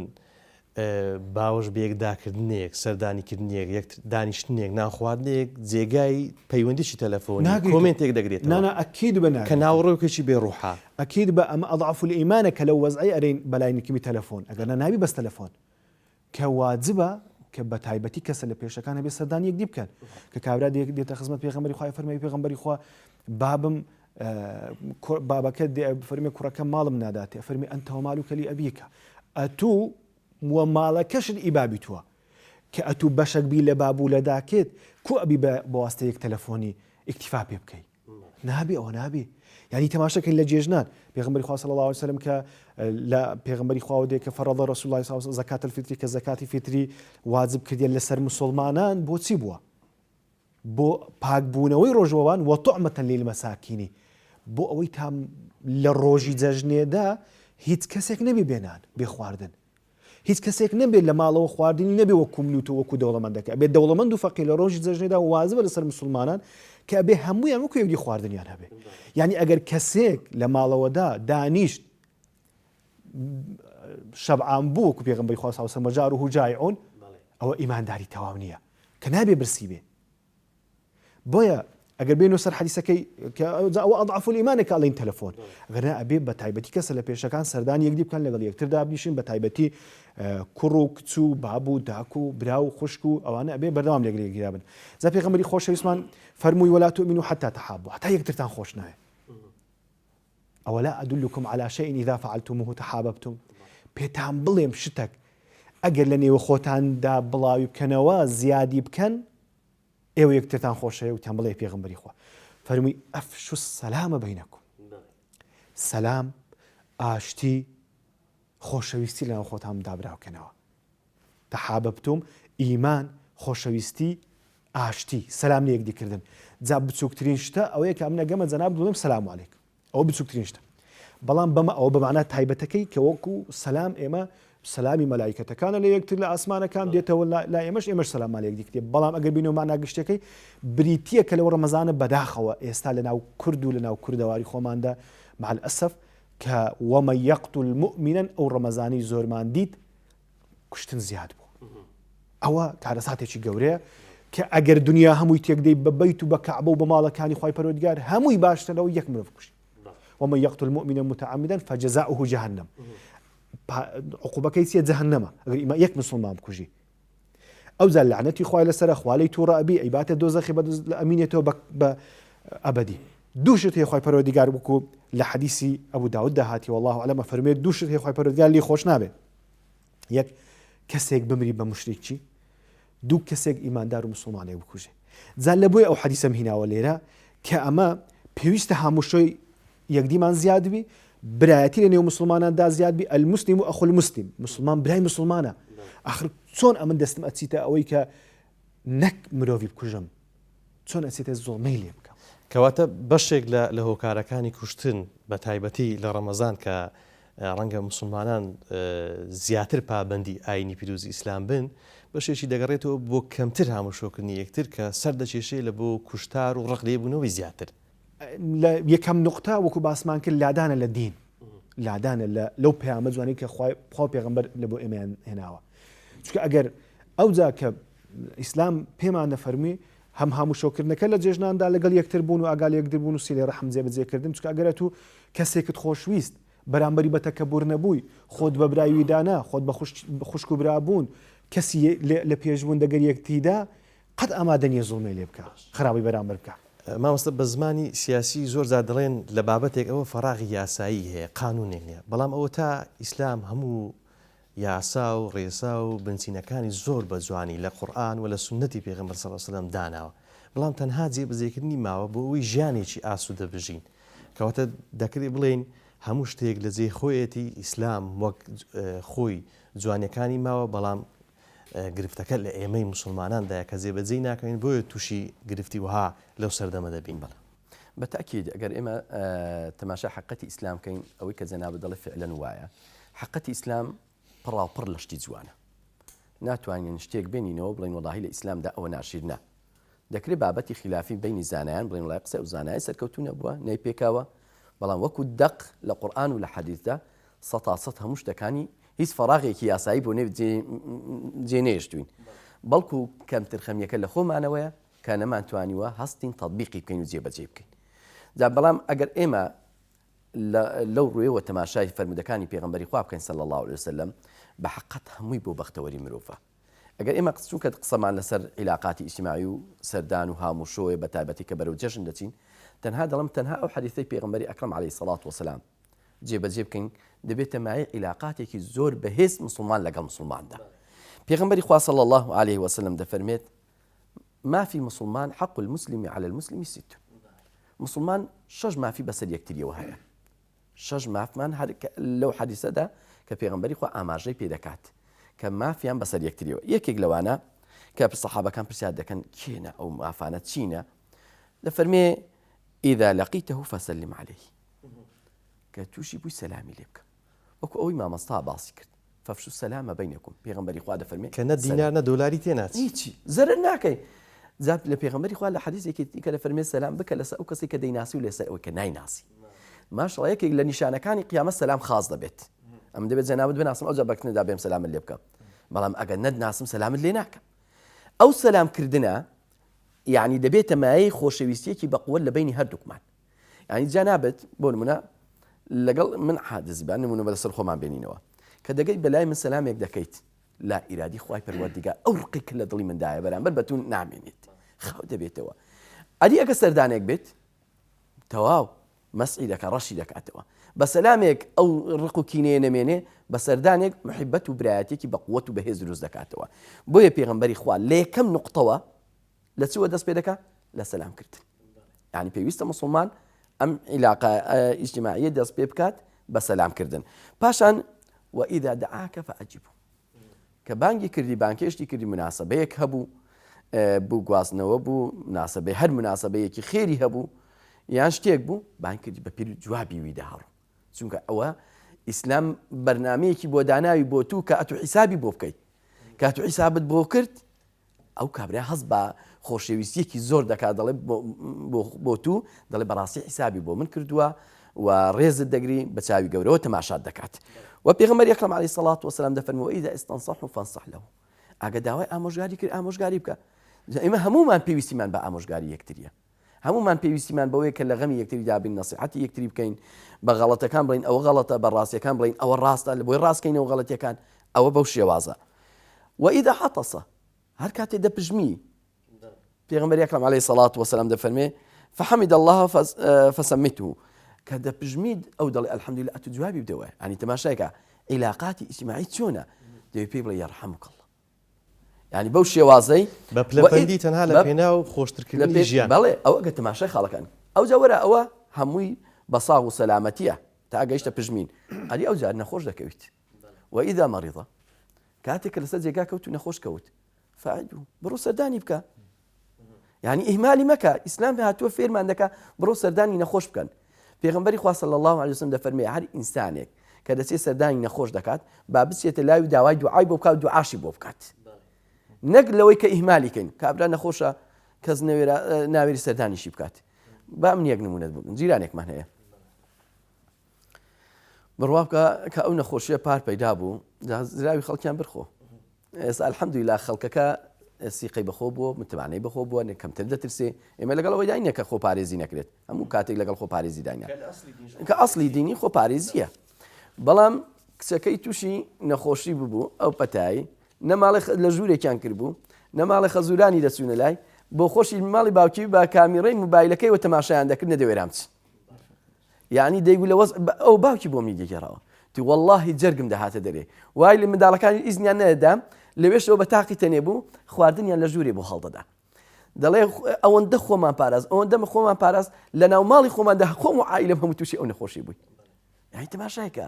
باوەش بەیەکداکردنێک سەردانیکردنێک یەک دانیشتنێک ناخواردنێک جێگای پەیوەندیشی تەلەفۆنی کۆمنتێک دەگرێت نانا ئەکید بە کە ناوەڕۆکێکی بێڕوحا ئەکید بە ئەمە ئەضعف الئیمانە کە لەو وەزعی ئەرێن بەلایەنێکی تەلەفۆن ئەگەر نابی بەس تەلەفۆن کە واجبە کە بە تایبەتی کەسە لە پێشەکانە بێ سەردانی یەکدی بکەن کە کابرا دێتە خزمەت پێغەمبەری خوا فەرمێ پێغەمبەری خوا بابم بابەکە فەرمێ کوڕەکە ماڵم ناداتێ فەرمی ئەنتە ومالوکە لئەبیکە ئەتوو وە ماڵەکەشت ئیبابی تووە کە ئەتوو بەشێک بی لە بابوو لەداکێت کو ئەبی بە واستەیەک تەلەفۆنی ئیکتیفا پێ بکەی نابێ ئەوە نابێ یعنی تەماشەکەین لە جێژنان پێغمبەری خوا صلی الله علیه وسلم کە لە پێغمبەری خوا دێ کە فەرەضە رسول الله صلی الله علیه وسلم زەکات الفیتری کە زەکاتی فیتری واجب کردیان لەسەر مسلمانان بۆچی بووە بۆ پاکبوونەوەی ڕۆژەوەوان وەتوعمەتەن لیلمەساکینی بۆ ئەوەی تا لە ڕۆژی جەژنێدا هیچ کەسێک نەبێ بێنان بێ خواردن هیچ کەسێک نەبێت لە ماڵەوە خواردنی نەبێ وەکو ملوت و وەکو دەوڵەمەندەکە بێت دەوڵەمەند و فەقیر لە ڕۆژی جەژنێدا واجبە لەسەر مسلمانان کە ئەبێ هەموویان وەکو یەکدی خواردنیان هەبێ یعنی ئەگەر کەسێک لە ماڵەوەدا دانیشت شەبعان بوو وەکو پێغەمبەری خوا صلی الله علیه و سلم جاره جائعون ئەوە ئیمانداری تەواو نییە کە نابێ برسی بێ بۆیە ئەگەر بێنەوە سەر حەدیسەکەی ئەوە ئەضعف الئیمانێکە ئەڵێن تەلەفۆن ئەگەر ئەبێ بە تایبەتی کەسە لە پێشەکان سەردانی یەکدی بکەن لەگەڵ یەکتر دابنیشن بە تایبەتی کوڕ و کچ و باب و داک و برا و خوشک و ئەوانە ئەبێ بەردەوام لەگەڵ یەکدی بن جا پێغەمبەری خۆشەویستمان فەرمووی ولا تؤمنوا حتى تحابوا حتا یەکترتان خۆش ناوێ أولا أدلكم على شيء إذا فعلتموه تحاببتم پێتان بڵێم شتێک ئەگەر لە نێوە خۆتاندا بڵاوی بکەنەوە زیادی بکەن ئێوە یەکترتان خۆشەوێ وتیان بڵێ پێغەمبەری خوا فەرمووی ئەفشوا السەلامە بەینەکم سەلام ئاشتی خۆشەویستی لەناو خۆتان دابراوکەنەوە تەحابەبتم ئیمان خۆشەویستی ئاشتی سەلام لە یەکدیکردن جا بچووکترین شتە ئەوەیە کە ئەم نەگەمە جەناب بڵێم سەلام عەلەیکم ئەوە بچووکترین شتە بەڵام بەمە ئەوە بەمانە تایبەتەکەی کە وەکو سەلام ئێمە سەلامی مەلایکەتەکانە لە یەکتر لە ئاسمانەکان دێتەوە لا ئێمەش سەلام لە یەکدی کردێ بەڵام ئەگەر بینەوە مانا گشتەکەی بریتیە کە لەوە ڕەمەزانە بەداخەوە ئێستا لە ناو کورد و لە ناو کوردەواری خۆماندا مع الأسف کە ومن يقتل مؤمنا ئەو ڕەمەزانی زۆرمان دیت کوشتن زیاد بوو ئەوە کارەساتێکی گەورەیە کە ئەگەر دنیا هەمووی تێکدەی بە بەیت و بە کەعبە و بە ماڵەکانی خوای پەروەردگار هەمووی باشتر لەوە یەک مرۆڤ کوشت ومن يقتل مؤمنا متعمدا فجزاؤه جهنم عقوبەکەی چیە جەهەنەمە ئەگەر یەک مسلمان بکوژی ئەو زال لعنەتی خوای لەسەر خوالەی تووڕە ئەبی ئەیباتە دۆزەخی بە ئەمینێتەوە بە ئەبەدی دووشت هەیە خوای پەروەردگار بکو لە حەدیسی ئەبوو داود داهاتی والله ئەعلەم فەرمێت دووشت هەیە خوای پەروەردگار لێ خۆش نابێت یەک کەسێک بمری بە مشریکی دوو کەسێک ئیماندار و مسلمانێک بکوژێ جال لە بۆی ئەو حەدیسەم هیناوە لێرە کە ئەمە پێویستە هەمووشۆی یەکدیمان زیاد بی برایەتی لە نێو مسلماناندا زیاد بی المسلم و ئەخو المسلم مسلمان برای مسلمانە ئاخر چۆن ئەمن دەستم ئەچیتە ئەوەی کە نەک مرۆڤی بکوژم چۆن ئەچێتە زۆڵمەی لێ بکەم کەواتە بەشێک لە هۆکارەکانی کوشتن بە تایبەتی لە ڕەمەزان کە ڕەنگە مسلمانان زیاتر پابەندی ئاینی پیرۆزی ئیسلام بن بەشێکی دەگەڕێتەوە بۆ کەمتر هاموشۆکردنی یەکتر کە سەر دەچێشێ لە بۆ کوشتار و ڕقلێبوونەوەی زیاتر یەکەم نقطە وەکو باسمان کرد لادانە لە دین لادانە لەو پەیامە جوانی کە خوا پێغەمبەر لە بۆ ئێمەیان هێناوە چونکە ئەگەر ئەوجا کە ئیسلام پێمان دەفەرمی هەم هاموشۆکردنەکە لە جێژناندا لەگەڵ یەکتر بوون و ئاگال یەکتر بوون و سیلێ ڕەحم جێبەجێکردن چونکە ئەگەر تو کەسێکت خۆشویست بەرامبەری بە تەکەببور نەبووی خۆت بە برایویدانا خۆت بە خوشک و برابوون کەسی لە پێشبوون دەگەر یەکتیدا قەت ئامادە نیە زوڵمەی لێ بکە خراپی بەرامبەر بکە مامۆستا بە زمانی سیاسی زۆر زار دەڵێن لە بابەتێک ئەوە فەراغی یاسایی هەیە قانونێک نییە بەڵام ئەوە تا ئیسلام هەموو یاسا و ڕێسا و بنچینەکانی زۆر بە جوانی لە قورئان و لە سونەتی پێغەمبەر صلی الله علیه و سلم داناوە بەڵام تەنها جێبەجێکردنی ماوە بۆ ئەوەی ژیانێکی ئاسوودە بژین کەواتە دەکرێت بڵێن هەموو شتێک لە جێی خۆیەتی ئیسلام وەک خۆی جوانەکانی ماوە بەڵام گرفتەکە لە ئێمەی مسلماناندایە کە جێبەجێی ناکەین بۆیە تووشی گرفتی وها لەو سەردەمە دەبین بەڵام بەتاکید ئەگەر ئێمە تەماشا حقەتی ئیسلام کەین ئەوەی کە جەنابە دەڵێ فعلەن وایە حقەتی ئیسلام پڕاوپڕ لە شتی جوانە ناتوانین شتێک بێنینەوە بڵین وەڵاهی لە ئیسلامدا ئەوە ناشیرنە دەکرێت بابەتی خلافی بینی زانایان بڵین وڵای قسە و زانای سەرکەوتو نەبووە نەی پێکاوە بەڵام وەکو دەق لە قورئان و لە حەدیثدا سەد هەموو شتەکانی هیچ فەراغێکی یاسایی بۆ نێو جێنێشتوین بەڵکو کەمتر خەمیەکە لە خۆمانەوەیە کە نەمانتوانیوە هەستین تەطبیقی بکەین و جێبەجێ بکەین جا بەڵام ئەگەر ئێمە لەو ڕوێەوە تەماشای فەرمودەکانی پێغەمبەری خوا بکەین صلی الله علیه وسلم بە حقیقەت هەمووی بۆ بەختەوەری مرۆڤە ئەگەر ئێمە چونکە قسەمان لەسەر عیلاقاتی ئیجتیماعی و سەردان و هاموشۆیە بە تایبەتی کە بەرەو جەژن دەچین تەنها دەڵم تەنها ئەو حەدیثەی پێغەمبەری ئەکرەم عەلەیهی سەڵات وسەلام جێبەجێ بکەین دەبێتە مایە عیلاقاتێکی زۆر بەهێز مسلمان لەگەڵ مسلماندا پێغەمبەری خوا صلی الله علیه وسلم دەفەرمێت ما في مسلمان حق المسلم على المسلم ست مسلمان 6 مافی بەسەر یەکتریەوە هەیە 6 مافمان لەو حەدیسەدا کە پێغەمبەری خوا ئاماژەی پێ دەکات کە مافیان بەسەر یەکتریەوە یەکێک لەوانە کە سەحابەکان پرسیار دەکەن کێنە ئەو مافانە چینە دەفەرمێ ئیدا لەقیتەه فەسەلم عەلەیه کە تووشی بووی سەلامی لێ بکە وەکو ئەوەی مامەستا باسی کرد فەفشوا السەلامە بەینەکم پێغەمبەری خوا دەفەرمێ کە نە دینار نە دۆلاری تێناچی هیچی زەرر ناکەی زاب لە پێغەمبەری خوا لە حەدیثێکی کە دەفەرمێ سەلام بکە لەسەر ئەو کەسی کە دەیناسی و لەسەر ئەوەی کە نایناسی ماشەڵڵا یەکێک لە نیشانەکانی قیامەت سەلام خاص دەبێت ئەم دەبێت جەنابەت بناسم ئەو جا بەکندا بێم سەلامت لێ بکەم بەڵام ئەگەر نەدناسم سەلامت لێ ناکەم ئەو سەلامکردنە یعنی دەبێتە مایەی خۆشەویستیەکی بەقووە لە بینی هەردووکمان یعنی جانابێت بۆ نمونە لەگەڵ من حادزبان نمونە بەسەر خۆمان بێنینەوە کە دەگەیت بەلای من سەلامێک دەکەیت لا ئیرادی خوای پەروەردیگار ئەو ڕقی کە لە دڵی مندایە بەرامبەر بەتون نامێنێت خاو دەبێتەوە ئەدی ئەگە سەردانێک بێت تەواو مەسعی دەکە ڕەشی دەکاتەوە بە سەلامێک ئەو ڕق و کینەیە نەمێنێ بە سەردانێک محبەت و برایەتێکی بە قووەت و بەهێز دروست دەکاتەوە بۆیە پێغەمبەری خوا لە یەکەم نوقتەوە لە چوە دەست پێ دەکا لە سەلامکردن یعنی پێویستە مسلمان ئەم عیلاقە ئیجتیماعیە دەست پێ بکات بە سەلامکردن پاشان وئیدا دعاکە فەئەجیبو کە بانگی کردی بانکێشتی کردی مناسبەیەک هەبوو بوو گواستنەوە بوو مناسبەی هەر مناسبەیەکی خێری هەبوو یان شتێک بوو بانگ کردی بە پیر جوابی وی داڕوو چونکە ئەوە ئیسلام بەرنامەیەکی بۆ داناوی بۆ تو کە ئەتو حیسابی بۆ بکەیت کاتو حیسابت بۆ کرد ئەو کابرا هەست بە خۆشەویستیەکی زۆر دەکات دەڵێ بۆ تو دەڵێ بەڕاستی حیسابی بۆ من کردووە و ڕێزت دەگری بە چاوی گەورەوە تەماشات دەکات و پێغەمبەر ئەکرەم عەلەیهی سەڵات وەسەلام دەفەرمێ وئیدا ئیستەنصەحوا فانصح له ئەگە داوای ئامۆژگاری کرد ئامۆژگاری بکە ئێمە هەمومان پێویستیمان بە ئامۆژگاری یەکتریە هەمومان پێویستیمان بەوەیە کە لە غەمی یەکتریدا بین نەسیحەتی یەکتری بکەین بە غەڵەتەکان بڵین ئەوە غەڵەتە بە ڕاستیەکان بڵین ئەوە ڕاستە لە بۆی ڕاستکەینەوە غەڵەتیەکان ئەوە بەو شێوازە وئیدا حەتەسە هەر کاتێ دەپژمی پێغەمبەر ئەکرەم عەلەیهی سەڵات وەسەلام دەفەرمێ فحەمد الله فسمته کە دەپژمید ئەو دەڵێ ئەلحەمدولله ئەتو جوابی بدەوە ینی تەماشایکە عیلاقاتی ئیجتیماعی چۆنە دەوێت پێی بڵێ یەرحەموک الله ینی بەو شێوازەی بە پلەپەندی تەنها لە پێناو خۆشترکردنی ژیان بەڵێ ئەوە ئەگە تەماشای خاڵەکان ئەو جا وەرە ئەوە هەمووی بە ساغ و سەلامەتیە تا گەیشتە پژمین ئەدی ئەو جار نەخۆش دەکەویت وئیدا مەریضە کاتێک کە لەسەر جێگا کەوت و نەخۆش کەوت فعجو بڕۆ سەردانی بکە یعنی ئیهمالی مەکە ئیسلام هاتووە فێرمان دەکا بڕۆ سەردانی نەخۆش بکەن پێغەمبەری خوا صلی الله علیه وسلم دەفەرمێ هەر ئینسانێک کە دەچێت سەردانی نەخۆش دەکات با بچێتە لای داوای دوعای بۆ بکات و دوعاشی بۆ بکات نەک لەوەی کە ئیهمالی کەین کابرا نەخۆشە کەس ناوێری سەردانیشی بکات با من یەک نمونەت بگم جیرانێکمان هەیە بڕوا بکە کە ئەو نەخۆشیە پار پەیدا بوو زراوی خەڵکیان برخۆ ئێستا ئەلحەمدولیلا خەڵکەکە سیقەی بەخۆ بووە متمانەی بەخۆ بووە کەمتر دەترسێ ئێمە لەگەڵەوەی داینە کە خۆپارێزی نەکرێت هەموو کاتێک لەگەڵ خۆپارێزی داینە کە ئەسڵی دینی خۆپارێزیە بەڵام کچەکەی تووشی نەخۆشی ببوو ئەو پەتایی نەماڵی لە ژوورێکیان کرد بوو نەماڵی خەزورانی دەچوونە لای بۆ خۆشی ماڵی باوکی بە کامیڕەی موبایلەکەی وە تەماشایان دەکرد نەدەوێرام چ یعنی دەیگو لە ئەو باوکی بۆ میگەگەڕەوە تی وەڵڵاهی جەرگم دەهاتە دەرێ وای لە منداڵەکانی ئیزنیان نەدەدام لەوێشەوە بە تاقی تەنێ بوو خواردنیان لە ژوورێ بۆ هەڵدەدا دەڵێ ئەوەندە خۆمان پاراز ئەوەندە خۆمان پاراز لە ناو ماڵی خۆماندا خۆم و عائیلەم هەموو تووشی ئەو نەخۆشی بووی یعنی تەماشایکە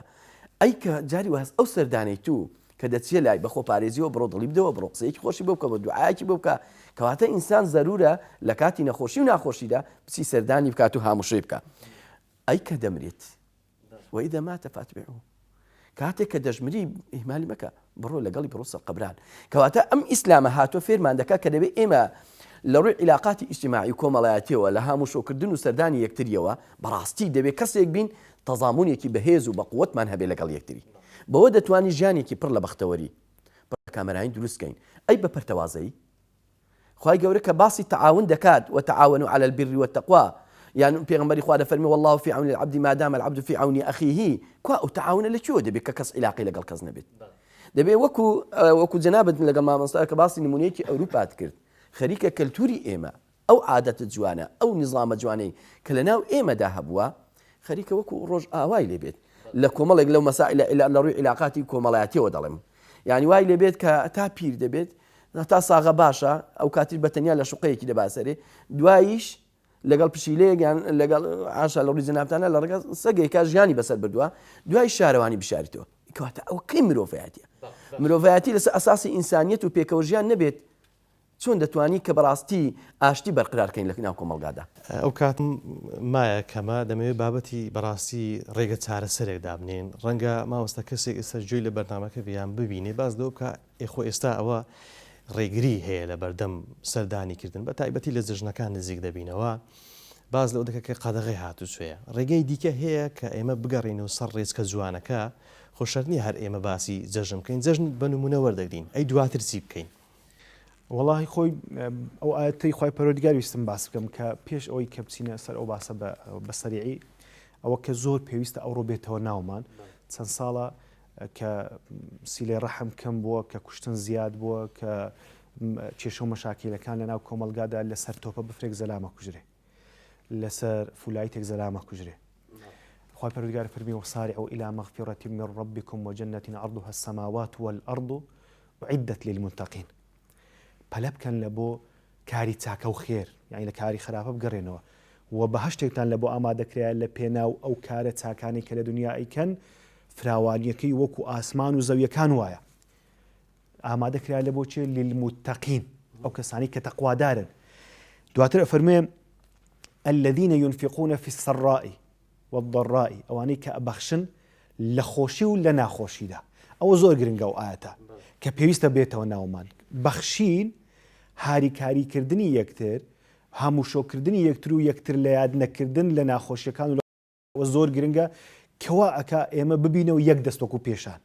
ئەی کە جاری وەهست ئەو سەردانەی تو کە دەچێت لای بە خۆپارێزیەوە بڕۆ دڵی بدەوە بڕۆ قسەیەکی خۆشی بۆ بکە بە دوعایەکی بۆ بکە کەواتە ئینسان زەرورە لە کاتی نەخۆشی و ناخۆشیدا بچی سەردانی بکات و هاموشەی بکە ئەی کە دەمرێت وئیدا ماتە فاتبعوه کاتێک کە دەژمری ئیهمالی مەکە بڕۆ لەگەڵی بڕۆ سەر قەبران کەواتە ئەم ئیسلامە هاتووە فێرمان دەکات کە دەبێت ئێمە لە ڕووی عیلاقاتی ئیجتیماعی و کۆمەڵایەتیەوە لە هاموشۆکردن و سەردانی یەکتریەوە بەڕاستی دەبێت کەسێک بین تەزامونێکی بەهێز و بە قووەتمان هەبێ لەگەڵ یەکتری بەوە دەتوانی ژیانێکی پڕ لە بەختەوەری پڕ کامەرانی دروستکەین ئەی بە پەرتەوازایی خوای گەورە کە باسی تەعاون دەکات وتعاونوا على البر والتقوى يعني پێغەمبەری خوا دەفەرمێ والله في عون العبد ما دام العبد في عون أخيه کوا ئەو تەعاونە لەکوێوە دەبێت کە کەس عیلاقی لەگەڵ کەس نەبێت دەبێت وەکو جەنابەت لەگەڵ مامۆستا کە باسی نمونەیەکی ئەوروپات کرد خەریکە کەلتوری ئێمە ئەو عادەتە جوانە ئەو نظامە جوانەی کە لەناو ئێمەدا هەبووە خەریکە وەکو ڕۆژ ئاوای لێبێت لە کۆمەڵێک لەو مەسائل لە ڕووی عیلاقاتی کۆمەڵایەتیەوە دەڵێم یعنی وای لێبێت کە تا پیر دەبێت تا ساغە باشە ئەو کاتیش بەتەنیا لە شوقەیەکی دەباسەرێ دواییش لەگەڵ پشیلەیەکیان لەگەڵ ئاشا لە ڕیزە نافتانە لە ڕێگە سەگێکا ژیانی بەسەر بردووە دوای شارەوانی بشاریتەوە کەواتە ئەو کەی مرۆڤایەتیە مرۆڤایەتی لەسەر ئەساسی ئینسانیەت و پێکەوە ژیان نەبێت چۆن دەتوانی کە بەڕاستی ئاشتی بەرقرارکەین لە ناو کۆمەڵگادا ئەو کاتم مایە کەمە دەمەوێت بابەتی بەڕاستی ڕێگە چارەسەرێک دابنێن ڕەنگە مامۆستا کەسێک ئێستا گوێی لە بەرنامەکە بیان ببینێ باز دەو کە ئێخۆ ئێستا ئەوە ڕێگری هەیە لە بەردەم سەردانیکردن بە تایبەتی لە جژنەکان نزیک دەبینەوە باز لەو دەکە کە قەدەغی هاتوچوێە ڕێگەی دیکە هەیە کە ئێمە بگەڕێنەوە سەر ڕێزکە جوانەکە خۆشەرنی هەر ئێمە باسی جەژن بکەین جەژن بە نمونە وەردەگرین ئەی دواتر چی بکەین وڵی خۆی ئەو ئاەتی خۆی پەرۆدگار ویستم باس بکەم کە پێش ئەوەی کە بچینە سەر ئەو باسە بە سەریعی ئەوە کە زۆر پێویستە ئەوڕۆ بێتەوە ناومان چەند ساڵە کە سیلێ ڕەحم کەم بووە کە کوشتن زیاد بووە کە کێشە و مەشاکیلەکان لە ناو کۆمەلگادا لەسەر تۆپە بفرێک زەلامە کوژرێ لەسەر فولایتێک زەلامە کوژرێ خۆی پەرۆدگار فەرمی وەسارعوا إلى مغفرة من ربكم وجنة عرضها السماوات والأرض أعدت للمتقين پەلە بکەن لە بۆ کاری چاکە و خێر یعنی لە کاری خراپە بگەڕێنەوە و بە هەشتێکتان لە بۆ ئامادەکرایە لە پێناو ئەو کارە چاکانی کە لە دنیا ئەیکەن فراوانیەکەی وەکو ئاسمان و زەویەکان وایە ئامادەکرا لە بۆ چێ للمتقین ئەو کەسانی کە تەقوادارن دواتر ئەفەرمێ الذين ينفقون في السراء والضراء ئەوانەی کە ئەبەخشن لە خۆشی و لە ناخۆشیدا ئەوە زۆر گرنگە و ئاەتە کە پێویستە بێتەوە ناومان بەخشین هاریکاریکردنی یەکتر هەموو شۆکردنی یەکتر و یەکتر لە یاد نەکردن لە ناخۆشیەکان و زۆر گرنگە کەوا ئەکا ئێمە ببینەوە یەک دەستۆک و پێشان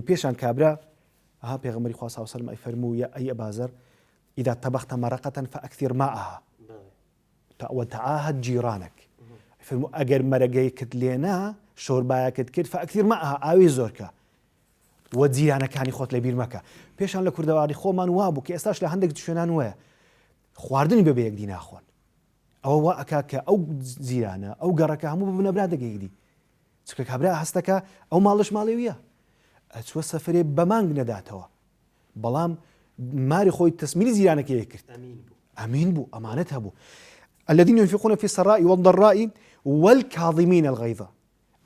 پێشان کابرا پێغەمبەری خوا صلی الله علیه و سلم فەرموویە ئەی ئەبازەر إذا طبخت مرقة فأكثر ماءها وتعاهد جيرانك فەرموو ئەگەر مەرەگەیەکت لێنا شۆربایەکت کرد فأكثر ماءها ئاوی زۆرکە وە جیرانەکانی خۆت لە بیر مەکە پێشان لە کوردەواری خۆمان وابوو کە ئێستاش لە هەندێک شوێنان وایە خواردنی بەبێ یەکدی ناخۆن ئەوە وا ئەکا کە ئەو جیرانە ئەو گەڕەکە هەموو ببنە برادێکێکدی چکە کابرا هەستەکە ئەو ماڵش ماڵێویە ئەچوە سەفرێ بە مانگ نەداتەوە بەڵام ماری خۆی تەسمیلی جیرانەکەی کرد ئەمین بوو ئەمانەت هەبوو الذين ينفقون في السراء والضراء والكاظمين الغيظ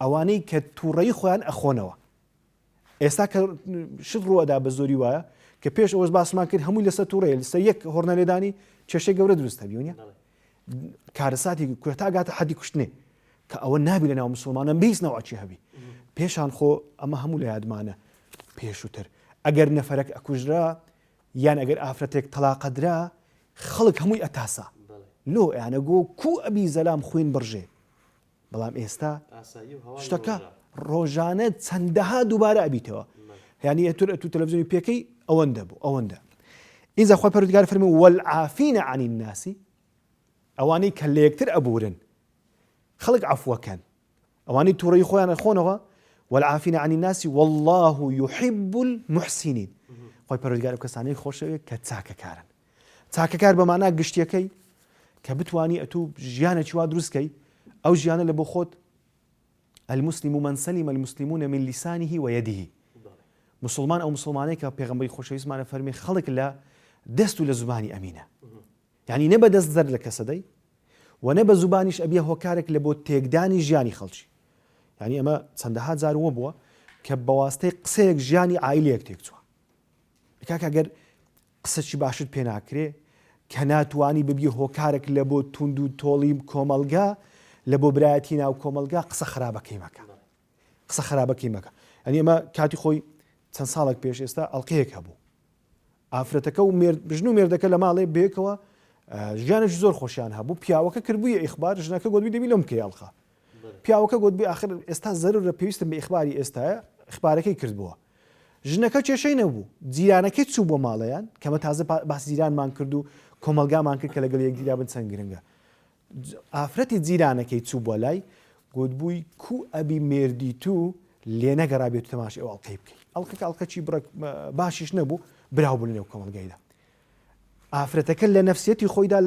ئەوانەی کە تووڕەیی خۆیان ئەخۆنەوە ئێستا کە شت ڕوەدا بە زۆری وایە کە پێش ئەوەش باسمان کرد هەمووی لەسەر تووڕەیە لەسەر یەک هۆڕنەلێدانی کێشەی گەورە دروستە بیونە کارەساتی کوێتاگاتە حەدی کوشتنێ کە ئەوە نابی لە ناو مسلمانە بیستنەوە ئەچی هەبی پێشان خۆ ئەمە هەموو لە یادمانە پێشووتر ئەگەر نەفەرەك ئەکوژرا یان ئەگەر ئافرەتێک تەلاقەدرا خەڵک هەمووی ئەتاسا لۆ ئەیانە گۆ کو ئەبی زەلام خوێن بڕژێ بەڵام ئێستا شتەکە ڕۆژانە چەندەها دووبارە ئەبیتەوە یعنی ئەتور ئەتو تەلەڤیزیۆنی پێکەی ئەوەندە بوو ئەوەندە ئینجا خۆی پەروەردگار فەرمی والعافین عن الناس ئەوانەی کە لە یەکتر ئەبورن خەڵک عەفوەکەن ئەوانەی تووڕەی خۆیان ئەخۆنەوە والعافین عن الناس والله يحب المحسنين خۆی پەروەردگار کەسانەی خۆشەوێت کە چاکەکارن چاکەکار بەمانە گشتیەکەی کە بتوانی ئەتوو ژیانێکی وا دروستکەی ئەو ژیانە لە بۆ خۆت المسلم من سلم المسلمون من لسانه ويده مسلمان ئەو مسلمانەی کە پێغەمبەری خۆشەویستمانە فەرمی خەڵک لە دەست و لە زوبانی ئەمینە یعنی نە بە دەست زەر لە کەسەدەی و نە بە زوبانیش ئەبیە هۆکارێک لە بۆ تێکدانی ژیانی خەڵکی یعنی ئەمە چەندەها جار وە بووە کە بەواستەی قسەیەک ژیانی عایلەیەک تێکچووە کاکە ئەگەر قسەی باشت پێ ناکرێ کە ناتوانی ببی هۆکارێک لە بۆ توند و تۆڵی کۆمەلگا لە بۆ برایەتی ناو کۆمەلگا قسە خراپەکەی مەکە قسە خراپەکەی مەکە ئەنی ئەمە کاتی خۆی چەند ساڵێک پێش ئێستا ئەڵقەیەک هەبوو ئافرەتەکە و بژن و مێردەکە لە ماڵێ بێکەوە ژیانش زۆر خۆشیان هەبوو پیاوەکە کردبوویە ئیخبار ژنەکە گوتبی دەبی لەم کەی ئەڵقا پیاوەکە گوتبی ئاخر ئێستا زەرورە پێویستم بە ئیخباری ئێستاە ئیخبارەکەی کردبووە ژنەکە کێشەی نەبوو جیرانەکەی چوو بۆ ماڵەیان کەمە تازە باسی جیرانمان کرد و کۆمەلگامان کرد کە لەگەڵ یەکدیدا بن چەند گرنگە ئافرەتی جیرانەکەی چوو بۆ لای گوتبووی کو ئەبی مێردی تو لێ نەگەڕابێت تەماشای ئەو ئەڵقەی بکەی ئەڵقەکەی باشیش نەبوو براو بوو لەنێو کۆمەلگایدا ئافرەتەکە لە نەفسیەتی خۆیدا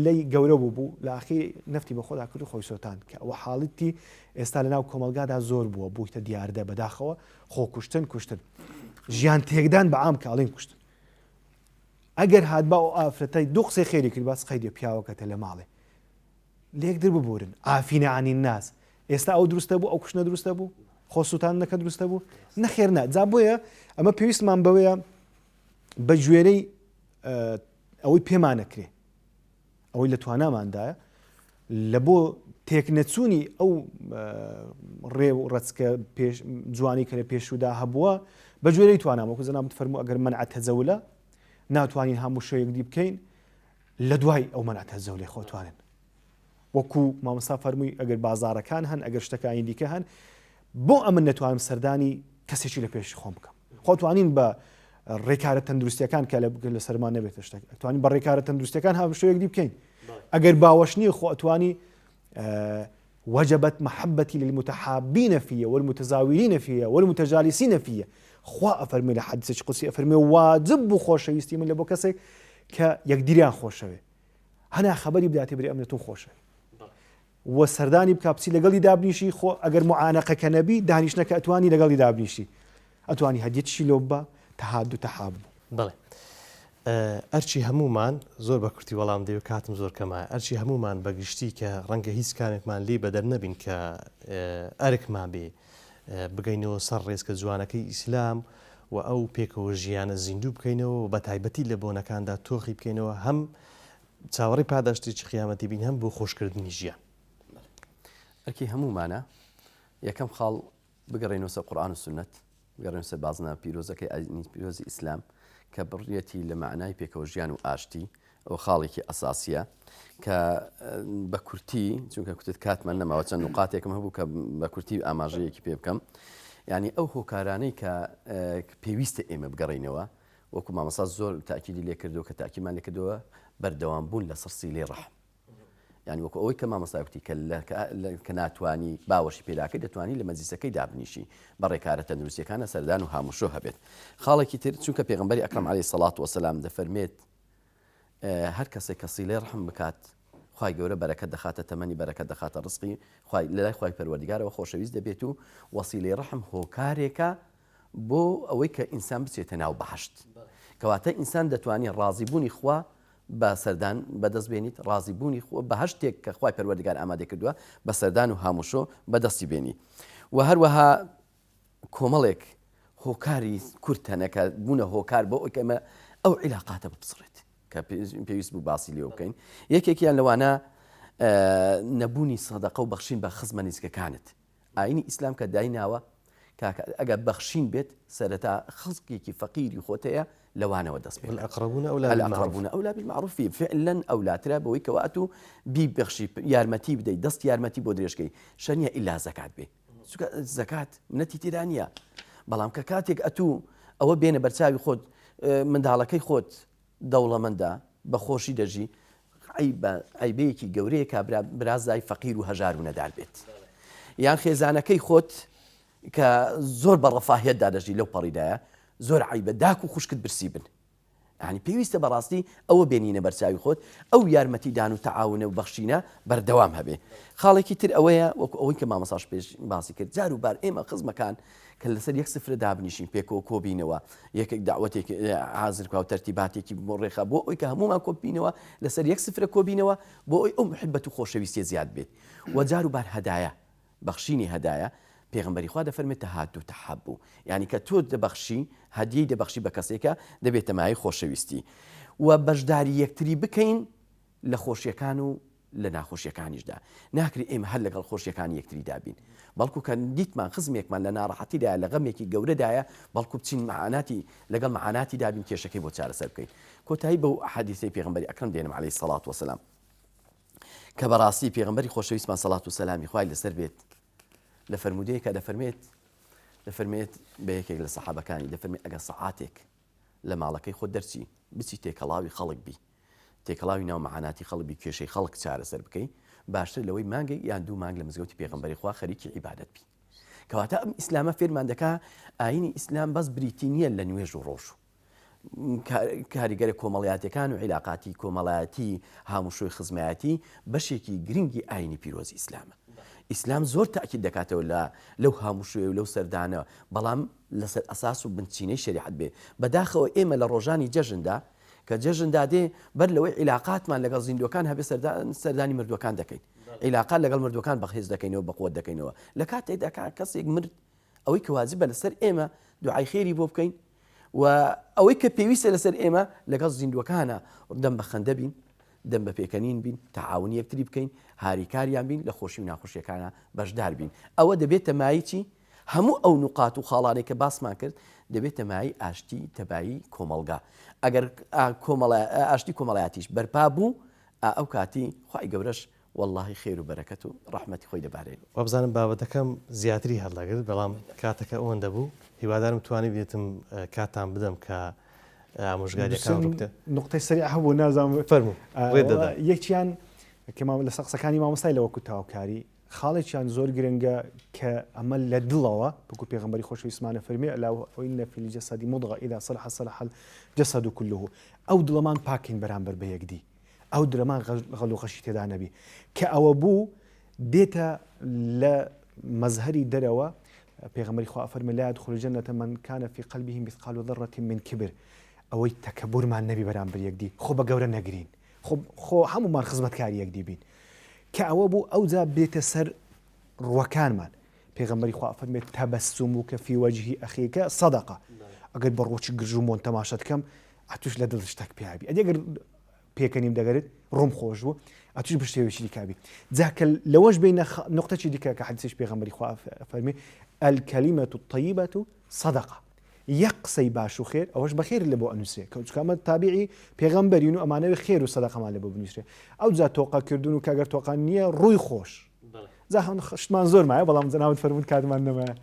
لی گەورە بوو لە ئاخیر نەفتی بە خۆدا کرد و خۆی سۆتان کە ئەوە حاڵەتی ئێستا لە ناو کۆمەلگادا زۆر بووە بوویتە دیاردە بەداخەوە خۆ کوشتن ژیان تێکدان بە عام کاڵین کوشتن ئەگەر هات با ئەو ئافرەتەی دوو قسەی خێری کرد باس قەیدێ پیاوەکەتە لە ماڵێ لێک در ببورن ئافینەعانی ناس ئێستا ئەو دروستە بوو ئەو کوشتە دروستە بوو خۆسووتانەکە دروستە بوو نەخێرنا جا بۆیە ئەمە پێویستمان بەوەیە بە گوێرەی ئەوەی پێمانەکرێ ئەوەی لە تواناماندایە لە بۆ تێکنەچوونی ئەو ڕێ و ڕەچکە جوانی کە لە پێشودا هەبووە بە گوێرەی توانامەکو زەنام فەرموو ئەگەر مەنعەت هەزەولە ناتوانین هەموو شوێیەک دی بکەین لە دوای ئەو مەنعەت هەزەولێ خۆتوانن وەکو مامۆستا فەرمووی ئەگەر بازارەکان هەن ئەگەر شتەکانی دیکە هەن بۆ ئەمن نەتوانم سەردانی کەسێکی لە پێش خۆم بکەم خۆتوانین بە ڕێکارە تەندروستیەکان کە لە سەرمان نەبێتە شتێک ئەتوانین بە ڕێکارە تەندروستیەکان هەموو شوێیەک دی بکەین ئەگەر باوەش نییە خۆ ئەتوانی وجبت محبتي للمتحابين فيه والمتزاورين فيه والمتجالسين فيه خوا أفرمي لحديث قدسي أفرمي واجب خوشويستي من لبو كسي كيقدريان خوشوي هنا خبري بداتي بري أمنتون خوشوي وسرداني بكابسي لقلي دابنيشي خو أجر معانقة كنبي دانيشنا كأتواني لقلي دابنيشي أتواني هديت شي لوبا تهاد وتحاب بله ئەرچی هەمومان زۆر بە کورتی وەڵام دەوێت کاتم زۆر کەمایە ئەرچی هەمومان بەگشتی کە ڕەنگە هیچ کامێکمان لێ بەدەر نەبین کە ئەرکمان بێ بگەینەوە سەر ڕێزکە جوانەکەی ئیسلام و ئەو پێکەوە ژیانە زیندوو بکەینەوە بە تایبەتی لە بۆنەکاندا تۆخی بکەینەوە هەم چاوەڕی پاداشتێکی قیامەتی بین هەم بۆ خۆشکردنی ژیان ئەرکی هەمومانە یەکەم خاڵ بگەڕێنەوە سەر قورئان و سونەت بگەڕێنەوە سەر بازنە پیرۆزەکەی پیرۆزی ئیسلام کە بڕیەتی لە معنای پێکەوە ژیان و ئاشتی ئەو خاڵێکی ئەساسیە کە بە کورتی چونکە کوتت کاتمان نەماوە چەند نقاتێکم هەبوو کە بە کورتی ئاماژەیەکی پێ بکەم یعنی ئەو هۆکارانەی کە پێویستە ئێمە بگەڕینەوە وەکو مامەسا زۆر تاکیدی لێ کردو کە تاکیمان لێ کردەوە بەردەوام بوون لە سەر سیلەی ڕەحم یعنی وەکو ئەوەی کە مامەساوتی کە ناتوانی باوەشی پێداکەی دەتوانی لە مەجلیسەکەی دابنیشی بە ڕێکارە تەندروستیەکانە سەردان و هاموشۆ هەبێت خاڵێکی تر چونکە پێغەمبەری ئەکرەم عەلەیهی سەڵات وەسەلام دەفەرمێت هەر کەسێک کە سیلەی ڕەحم بکات خوای گەورە بەرەکەت دەخاتە تەمەنی بەرەکەت دەخاتە ڕزقی لە لای خوای پەروەردگارەوە خۆشەویست دەبێت و وەسیلەی ڕەحم هۆکارێکە بۆ ئەوەی کە ئینسان بچێتە ناو بەهەشت کەواتە ئینسان دەتوانێت ڕازیبوونی خوا بە سەردان بەدەست بێنیت ڕازیبوونی بە هەشتێک کە خوای پەروەردگار ئامادە کردووە بە سەردان و هاموشۆ بەدەستی بێنی و هەروەها کۆمەڵێک هۆکاری کورتەنەکە بوونە هۆکار بۆ ئەوکەمە ئەو عیلاقاتە بپسڕێت کە پێویست بوو باسی لێ بکەین یەکێکیان لەوانە نەبوونی سەدەقە و بەخشین بە خزمە نزیکەکانت ئاینی ئیسلام کە دایناوە ئەگەر بەخشین بێت سەرەتا خزمێکی فەقیری خۆتەیە لەوانەوە دەست پێ الأقربون أولى بالمعروف فعلا ئەولاترە بەوەی کەواتو بیبەخشی یارمەتی بدەیت دەست یارمەتی بۆ درێژکەی شەنیە ئیلا زەکات بێ زەکات منەتی تێدا نییە بەڵام کە کاتێک ئەتوو ئەوە بێنە بەرچاوی خۆت منداڵەکەی خۆت دەوڵەمەندە بە خۆشی دەژی عیبەیەکی گەورەیە کە برازای فەقیر و هەژار و نەدار بێت یان خێزانەکەی خۆت کە زۆر بە ڕەفاهێتدا دەژی لەو پەڕیدایە زۆر عیبە داک و خوشکت برسی بن ینی پێویستە بەڕاستی ئەوە بێنینە بەرچاوی خۆت ئەو یارمەتیدان و تەعاونە و بەخشینە بەردەوام هەبێ خاڵێکی تر ئەوەیە وەکو ئەوەی کە مامەساش پێش باسی کرد جار و بار ئێمە خزمەکان کە لەسەر یەک سفرە دابنیشین پێکەوە کۆبینەوە یەکێک داوەتێک حازرکە و تەرتیباتێکی بۆ ڕێخا بۆ ئەوی کە هەمومان کۆبینەوە لەسەر یەک سفرە کۆبینەوە بۆ ئەوی ئەو محبەت و خۆشەویستیە زیاد بێت و جار و بار هەدایە بەخشینی هەدایە پێغمبەری خوا دەفەرمێت تەهاد و تەحەبوو یعنی کە تۆ دەبەخشی هەدیەی دەبەخشی بە کەسێکە دەبێتە مایەی خۆشەویستی و بەشداری یەکتری بکەین لە خۆشیەکان و لە ناخۆشیەکانیشدا ناکری ئێمە هەر لەگەڵ خۆشیەکانی یەکتری دابین بەڵکو کە دیتمان خزمێکمان لە ناڕەحەتیدا لە غەمێکی گەورەدایە بەڵکو بچین معاناتی لەگەڵ معاناتی دابین کێشەکەی بۆ چارەسەر بکەین کۆتایی بەو حەدیثەی پێغمبەری ئەکرەم دێنم عەلەیهی سەڵات وەسەلام کە بەڕاستی پێغمبەری خۆشەویستمان سەڵات و سەلامی خوای لەسەر بێت لە فەرمودەیەکە دەفەرمێت بە یەکێک لە سەحابەکانی دەفەرمێت ئەگەر سەعاتێک لە ماڵەکەی خۆت دەرچی بچی تێکەڵاوی خەڵک بی تێکەڵاوی ناو مەعاناتی خەڵبی کێشەی خەڵک چارەسەر بکەی باشتر لەوەی مانگی یان دوو مانگ لە مزگەوتی پێغەمبەری خوا خەریکی عیبادەت بی کەواتە ئەم ئیسلامە فێرمان دەکا ئاینی ئیسلام بەس بریتی نییە لە نوێژ و ڕۆژ کاریگەرە کۆمەڵایەتەکان و عیلاقاتی کۆمەڵایەتی هاموشۆی خزمەتی بەشێکی گرنگی ئاینی پیرۆزی ئیسلامە ئیسلام زۆر تاکید دەکاتەوە لەو هاموشوێ و لەو سەردانە بەڵام لەسەر ئەساس و بنچینەی شریعەت بێ بەداخەوە ئێمە لە ڕۆژانی جەژندا کە جەژندا دێ بەر لەوەی عیلاقاتمان لەگەڵ زیندوەکان هەبێ سەردانی مردوەکان دەکەین عیلاقات لەگەڵ مردوەکان بەخێز دەکەینەوە بەقوت دەکەینەوە لە کاتێکدا کەسێک مرد ئەوەی کە واجبە لەسەر ئێمە دوعای خێری بۆ بکەین و ئەوەی کە پێویستە لەسەر ئێمە لەگەڵ زیندوەکانە دەم بە خەندە بین دەم بە پێکەنین بین تەعاونی یەکتری بکەین هاریکاریان بین لە خۆشی و ناخۆشیەکانە بەشدار بین ئەوە دەبێتە مای چی هەموو ئەو نقاط و خاڵانێک کە باسمان کرد دەبێتە مای ئاشتی تەبایی کۆمەلگا ئەگەر ئاشتی کۆمەڵایەتیش بەرپا بوو ئەو کاتی خوای گەورەش واللهی خێر و بەرەکەت و ڕەحمەتی خۆی دەبارێت وابزانم بابەتەکەم زیاتری هەڵدەگرت بەڵام کاتەکە ئەوەندە بوو هیوادارم توانی بێتم کاتان بدەم کە ئامۆژگاریەکان ڕووتە نقطەی سەری هەبوو نازانم فەرموو یەکیان لە سەقسەکانی مامۆستای لەوەکو تاوکاری خاڵێکیان زۆر گرنگە کە ئەمە لە دڵەوە بکو پێغەمبەری خۆشەویستمانە فەرمی ئەلا فی الجەسەد مضغة إذا صلح صلح الجسد كله ئەو دڵەمان پاکین بەرامبەر بە یەکدی ئەو دڵەمان غەڵوقەشی تێدا نەبی کە ئەوە بوو دێتە لە مەزهەری دەرەوە پێغەمبەری خوا فەرمی لا يدخل الجنة من كان في قلبه مثقال ذرة من كبر ئەوەی تەکەبورمان نەبی بەرامبەر یەکدی خۆ بە گەورە نەگرین خۆ هەمومان خزمەتکاری یەکدی بین کە ئەوە بوو ئەوجا بێتە سەر ڕوەکانمان پێغەمبەری خوا فەرمێت تەبەسسوموکە فی وەجهی ئەخیکە سەدەقە ئەگەر بە ڕۆکی گرژومۆن تەماشا دەکەم ئەتوش لە دڵ شتێک پیابی ئەگەر پێکەنیم دەگەرێت ڕۆم خۆش بوو ئەتوش بە شێوێکی دیکابی جاکە لەوەش بینە نقطەی دیکە کە حەدیثش پێغەمبەری خوا فەرمی الکەلیمەة الطەیبەة سەدەقە یەک قسەی باش و خێر ئەوەش بە خێر لە بۆ ئەنووسێ کەوچکەمە تابیعی پێغەمبەرین و ئەمانەوێ خێر و سەدەقەمان لە بۆ بنووسێ ئەو جا تۆقەکردن و کاگەر تۆقان نییە ڕووی خۆش شتمان زۆر مایە بەڵام جەنابەت فەرموود کاتمان نەمایە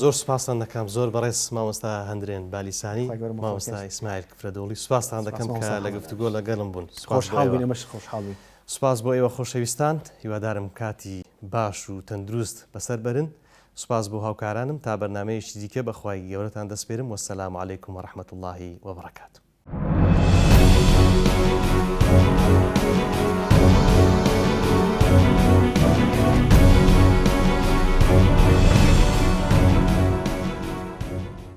زۆر سوپاسان دەکەم زۆر بەڕێز مامۆستا هەندرێن بالیسانی مامۆستا ئیسماعیل کفرەدۆڵی سوپاسان دەکەم کە لە گفتوگۆ لەگەڵم بوون خۆشحاڵی سوپاس بۆ ئێوە خۆشەویستان هیوادارم کاتی باش و تەندروست بەسەر بەرن سوپاس بۆ هاوکارانم تا بەرنامەیەکی دیکە بەخوای گەورەتان دەسپێرم وەسەلام عەلەیکوم وەڕەحمەتوڵڵاهی وەبەڕەکاتوه